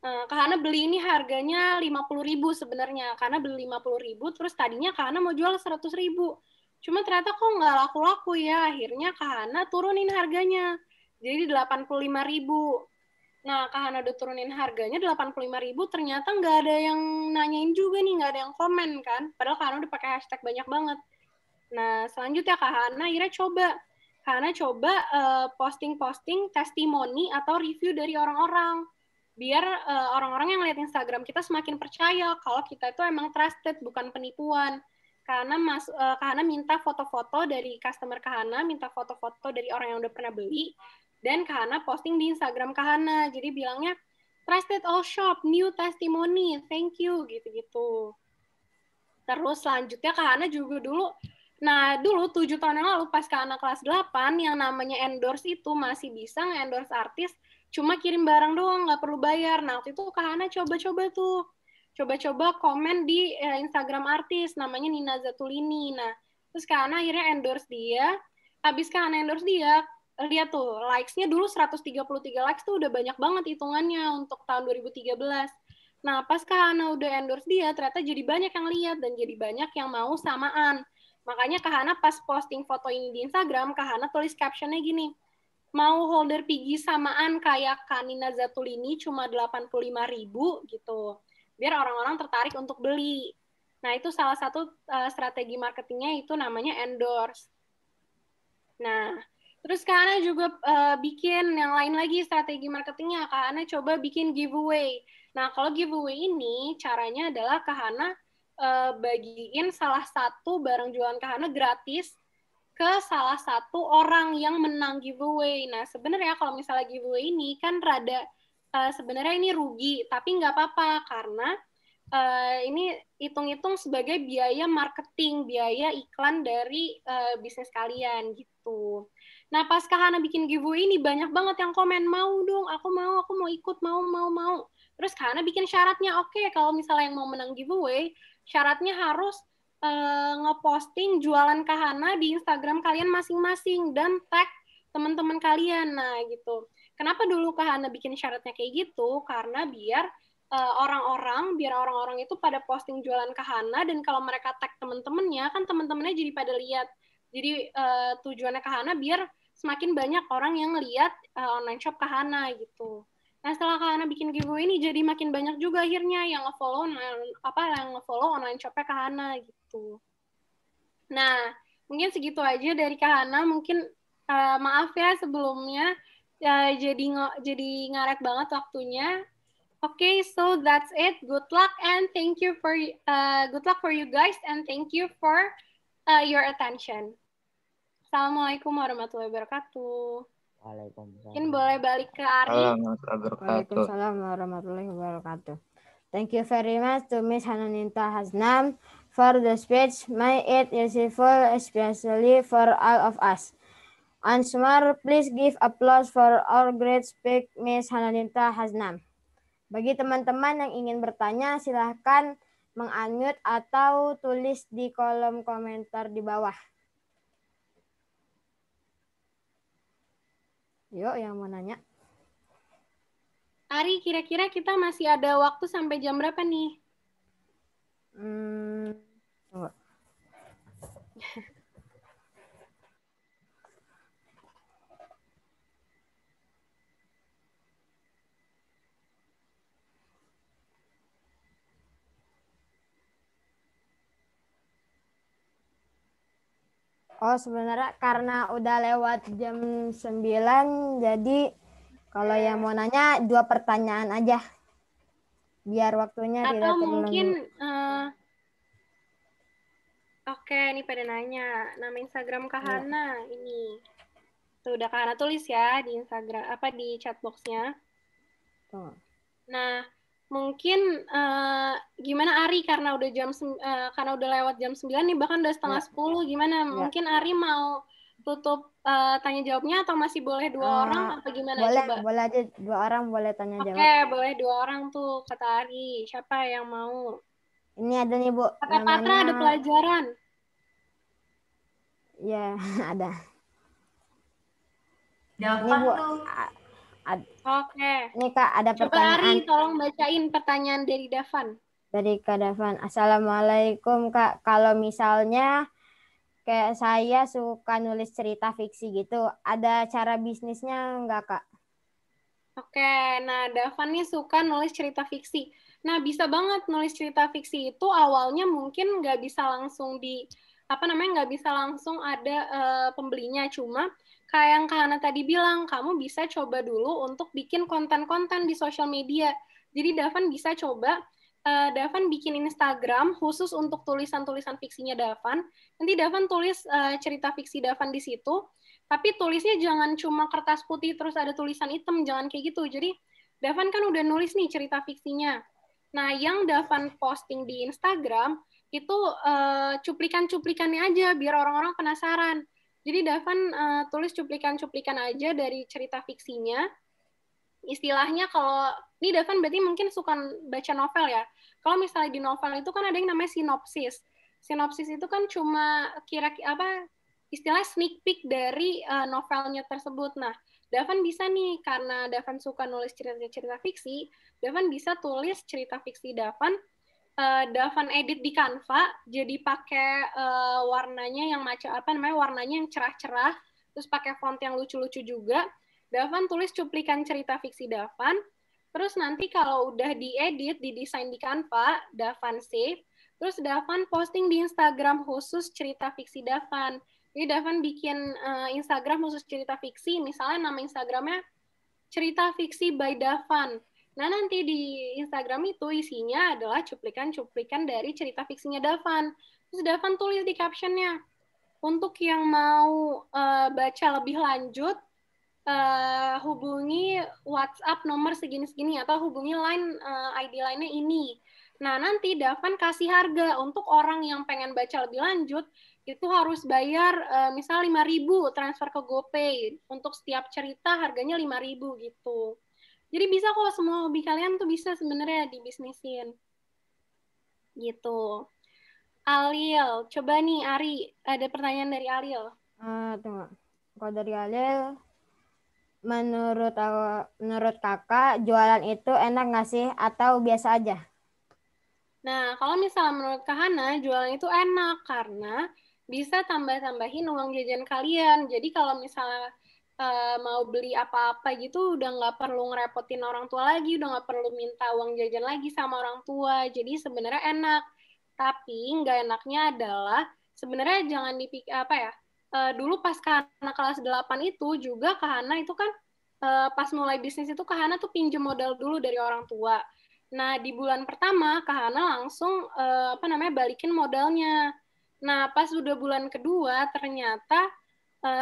Kahana beli ini harganya 50.000 sebenarnya. Kahana beli 50.000, terus tadinya Kahana mau jual 100.000. Cuma ternyata kok nggak laku-laku ya. Akhirnya Kahana turunin harganya. Jadi 85.000. Nah, Kahana udah turunin harganya 85.000, ternyata nggak ada yang nanyain juga nih, nggak ada yang komen kan. Padahal Kahana udah pakai hashtag banyak banget. Nah, selanjutnya Kahana akhirnya Kahana coba posting-posting testimoni atau review dari orang-orang. Biar orang-orang yang lihat Instagram kita semakin percaya kalau kita itu emang trusted, bukan penipuan. Kahana minta foto-foto dari customer Kahana, minta foto-foto dari orang yang udah pernah beli, dan Kahana posting di Instagram Kahana. Jadi bilangnya, trusted all shop, new testimony, thank you, gitu-gitu. Terus selanjutnya Kahana juga dulu 7 tahun yang lalu pas Kahana kelas 8, yang namanya endorse itu masih bisa nge-endorse artis, cuma kirim barang doang, nggak perlu bayar. Nah, waktu itu Kahana coba-coba komen di Instagram artis, namanya Nina Zatulini. Nah, terus Kahana akhirnya endorse dia. Habis Kahana endorse dia, lihat tuh, likes-nya dulu 133 likes tuh udah banyak banget hitungannya untuk tahun 2013. Nah, pas Kahana udah endorse dia, ternyata jadi banyak yang lihat dan jadi banyak yang mau samaan. Makanya Kahana pas posting foto ini di Instagram, Kahana tulis captionnya gini, mau holder Piggy samaan kayak Nina Zatulini cuma 85.000 gitu. Biar orang-orang tertarik untuk beli. Nah, itu salah satu strategi marketingnya itu namanya endorse. Nah, terus Kahana juga bikin yang lain lagi strategi marketingnya. Kahana coba bikin giveaway. Nah, kalau giveaway ini caranya adalah Kahana bagiin salah satu barang jualan Kahana gratis ke salah satu orang yang menang giveaway. Nah, sebenarnya kalau misalnya giveaway ini kan rada sebenarnya ini rugi, tapi nggak apa-apa karena ini hitung-hitung sebagai biaya marketing, biaya iklan dari bisnis kalian gitu. Nah, pas Kahana bikin giveaway ini banyak banget yang komen, mau dong, aku mau ikut, mau. Terus Kahana bikin syaratnya, oke, kalau misalnya yang mau menang giveaway, syaratnya harus ngeposting jualan Kahana di Instagram kalian masing-masing dan tag teman-teman kalian. Nah, gitu. Kenapa dulu Kahana bikin syaratnya kayak gitu? Karena biar orang-orang itu pada posting jualan Kahana, dan kalau mereka tag teman-temannya, kan teman-temannya jadi pada lihat. Jadi tujuannya Kahana biar semakin banyak orang yang lihat online shop Kahana gitu. Nah, setelah Kahana bikin giveaway ini jadi makin banyak juga akhirnya yang nge-follow online shop-nya Kahana gitu. Nah, mungkin segitu aja dari Kahana. Mungkin maaf ya sebelumnya Ya, jadi ngaret banget waktunya. Okay, so that's it. Good luck and thank you for good luck for you guys and thank you for your attention. Assalamualaikum warahmatullahi wabarakatuh. Waalaikumsalam. Mungkin boleh balik ke Ari. Waalaikumsalam warahmatullahi wabarakatuh. Thank you very much to Miss Hananinta Hasnam for the speech. May it useful especially for all of us. Once more, please give applause for our great speak, Miss Hananinta Hasnam. Bagi teman-teman yang ingin bertanya, silahkan meng-unmute atau tulis di kolom komentar di bawah. Yuk, yang mau nanya. Ari, kira-kira kita masih ada waktu sampai jam berapa nih? Tunggu. Oh, sebenarnya karena udah lewat jam 9, jadi kalau yang mau nanya 2 pertanyaan aja. Biar waktunya Atau tidak terlalu. mungkin, oke, ini pada nanya. Nama Instagram Kak Hana ini. Tuh, udah Kak Hana tulis ya di Instagram, di chatbox-nya. Nah, mungkin gimana Ari, karena udah lewat jam 9 nih, bahkan udah setengah 10, gimana? Mungkin Ari mau tutup tanya jawabnya atau masih boleh 2 orang apa gimana? Boleh, Coba. boleh aja 2 orang boleh tanya jawab. Oke, boleh 2 orang tuh kata Ari. Siapa yang mau? Ini ada nih Bu. Kata Patra ada pelajaran. Ya, ada. Dapat Bu. tuh. Oke. Ini Kak ada Coba pertanyaan. Ari tolong bacain pertanyaan dari Davan. Dari Kak Davan. Assalamualaikum Kak. Kalau misalnya kayak saya suka nulis cerita fiksi gitu, ada cara bisnisnya nggak Kak? Oke, nah Davan nih suka nulis cerita fiksi. Nah, bisa banget nulis cerita fiksi itu awalnya mungkin nggak bisa langsung nggak bisa langsung ada pembelinya. Cuma kayak yang Kak Hana tadi bilang, kamu bisa coba dulu untuk bikin konten-konten di sosial media. Jadi Davan bisa coba, Davan bikin Instagram khusus untuk tulisan-tulisan fiksinya Davan. Nanti Davan tulis cerita fiksi Davan di situ, tapi tulisnya jangan cuma kertas putih terus ada tulisan hitam, jangan kayak gitu. Jadi Davan kan udah nulis nih cerita fiksinya. Nah, yang Davan posting di Instagram itu cuplikan-cuplikannya aja biar orang-orang penasaran. Jadi Davan tulis cuplikan-cuplikan aja dari cerita fiksinya. Istilahnya kalau ini Davan berarti mungkin suka baca novel ya. Kalau misalnya di novel itu kan ada yang namanya sinopsis. Sinopsis itu kan cuma istilah sneak peek dari novelnya tersebut. Nah, Davan bisa nih, karena Davan suka nulis cerita fiksi, Davan bisa tulis cerita fiksi Davan, Davan edit di Canva, jadi pakai warnanya yang warnanya yang cerah-cerah, terus pakai font yang lucu-lucu juga. Davan tulis cuplikan cerita fiksi Davan, terus nanti kalau udah diedit, didesain di Canva, Davan save, terus Davan posting di Instagram khusus cerita fiksi Davan. Jadi Davan bikin Instagram khusus cerita fiksi, misalnya nama Instagramnya cerita fiksi by Davan. Nah, nanti di Instagram itu isinya adalah cuplikan-cuplikan dari cerita fiksinya Davan. Terus Davan tulis di captionnya, untuk yang mau baca lebih lanjut, hubungi WhatsApp nomor segini-segini, atau hubungi ID line-nya ini. Nah, nanti Davan kasih harga untuk orang yang pengen baca lebih lanjut, itu harus bayar misal 5.000 transfer ke GoPay. Untuk setiap cerita harganya 5.000 gitu. Jadi bisa kok, semua hobi kalian tuh bisa sebenarnya dibisnisin. Gitu. Alil, coba nih Ari, ada pertanyaan dari Alil. Tunggu. Kalau dari Alil, menurut kakak jualan itu enak nggak sih atau biasa aja? Nah, kalau misalnya menurut Kak Hana, jualan itu enak karena bisa tambah-tambahin uang jajan kalian. Jadi kalau misalnya mau beli apa-apa gitu, udah nggak perlu ngerepotin orang tua lagi, udah nggak perlu minta uang jajan lagi sama orang tua. Jadi sebenarnya enak. Tapi nggak enaknya adalah sebenarnya jangan dipikir dulu pas Kak Hana kelas 8 itu juga Kak Hana itu kan pas mulai bisnis itu Kak Hana tuh pinjem modal dulu dari orang tua. Nah, di bulan pertama Kak Hana langsung balikin modalnya. Nah, pas udah bulan kedua ternyata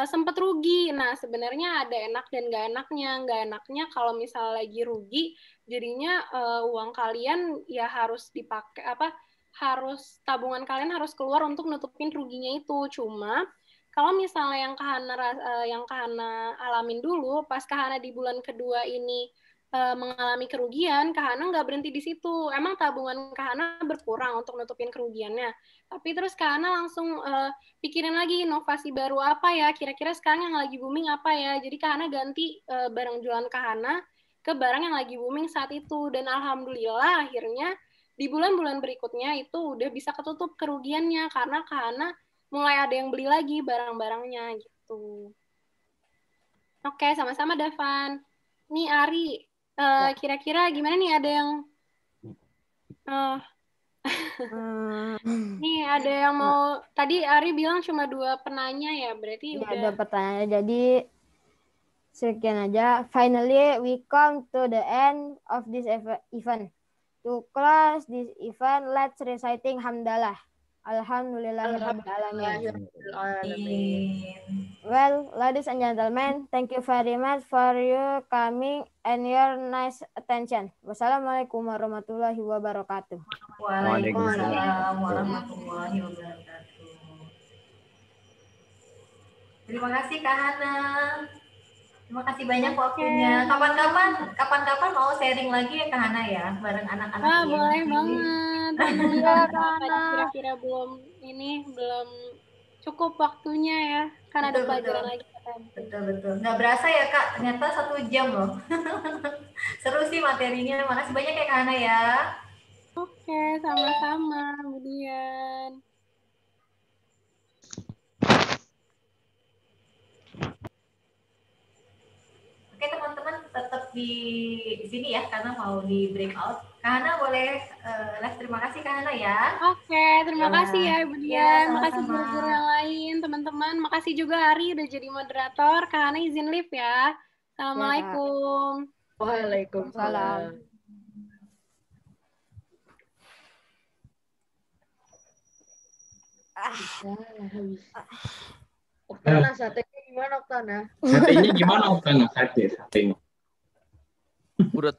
sempat rugi. Nah, sebenarnya ada enak dan nggak enaknya. Nggak enaknya kalau misalnya lagi rugi, jadinya uang kalian ya harus dipakai tabungan kalian harus keluar untuk nutupin ruginya itu. Cuma kalau misalnya yang Kak Hana alamin dulu, pas Kak Hana di bulan kedua ini mengalami kerugian, Kak Hana nggak berhenti di situ. Emang tabungan Kak Hana berkurang untuk nutupin kerugiannya. Tapi terus Kak Hana langsung pikirin lagi inovasi baru apa ya, kira-kira sekarang yang lagi booming apa ya. Jadi Kak Hana ganti barang jualan Kak Hana ke barang yang lagi booming saat itu. Dan alhamdulillah akhirnya di bulan-bulan berikutnya itu udah bisa ketutup kerugiannya karena Kak Hana mulai ada yang beli lagi barang-barangnya gitu. Oke, sama-sama Davan. Nih Ari, kira-kira gimana nih ada yang nih ada yang mau, tadi Ari bilang cuma 2 penanya ya, berarti Ya, udah. ada pertanyaan. Jadi sekian aja. Finally, we come to the end of this event. To close this event, let's reciting hamdalah. Alhamdulillahirrahmanirrahim. Well, ladies and gentlemen, thank you very much for your coming and your nice attention. Wassalamualaikum warahmatullahi wabarakatuh. Waalaikumsalam warahmatullahi wabarakatuh. Terima kasih Kak Hana. Terima kasih banyak waktunya. Kapan-kapan mau sharing lagi ya Kak Hana ya, bareng anak-anak ini. Boleh banget. Iya, kira-kira belum cukup waktunya ya, kan ada pelajaran lagi. Betul. Nggak berasa ya Kak, ternyata 1 jam loh. Seru sih materinya. Makasih banyak ya Kak Hana ya. Oke, sama-sama, kemudian. Oke teman-teman tetap di sini ya karena mau di breakout. Kak Hana boleh live. Terima kasih Kak Hana ya. Oke, terima kasih ya Ibu Dian. Makasih guru-guru yang lain, teman-teman. Makasih juga Ari udah jadi moderator. Kak Hana izin live ya. Assalamualaikum. Waalaikumsalam. Oktana, satenya gimana Oktana? Satenya gimana Oktana? Satenya. Udah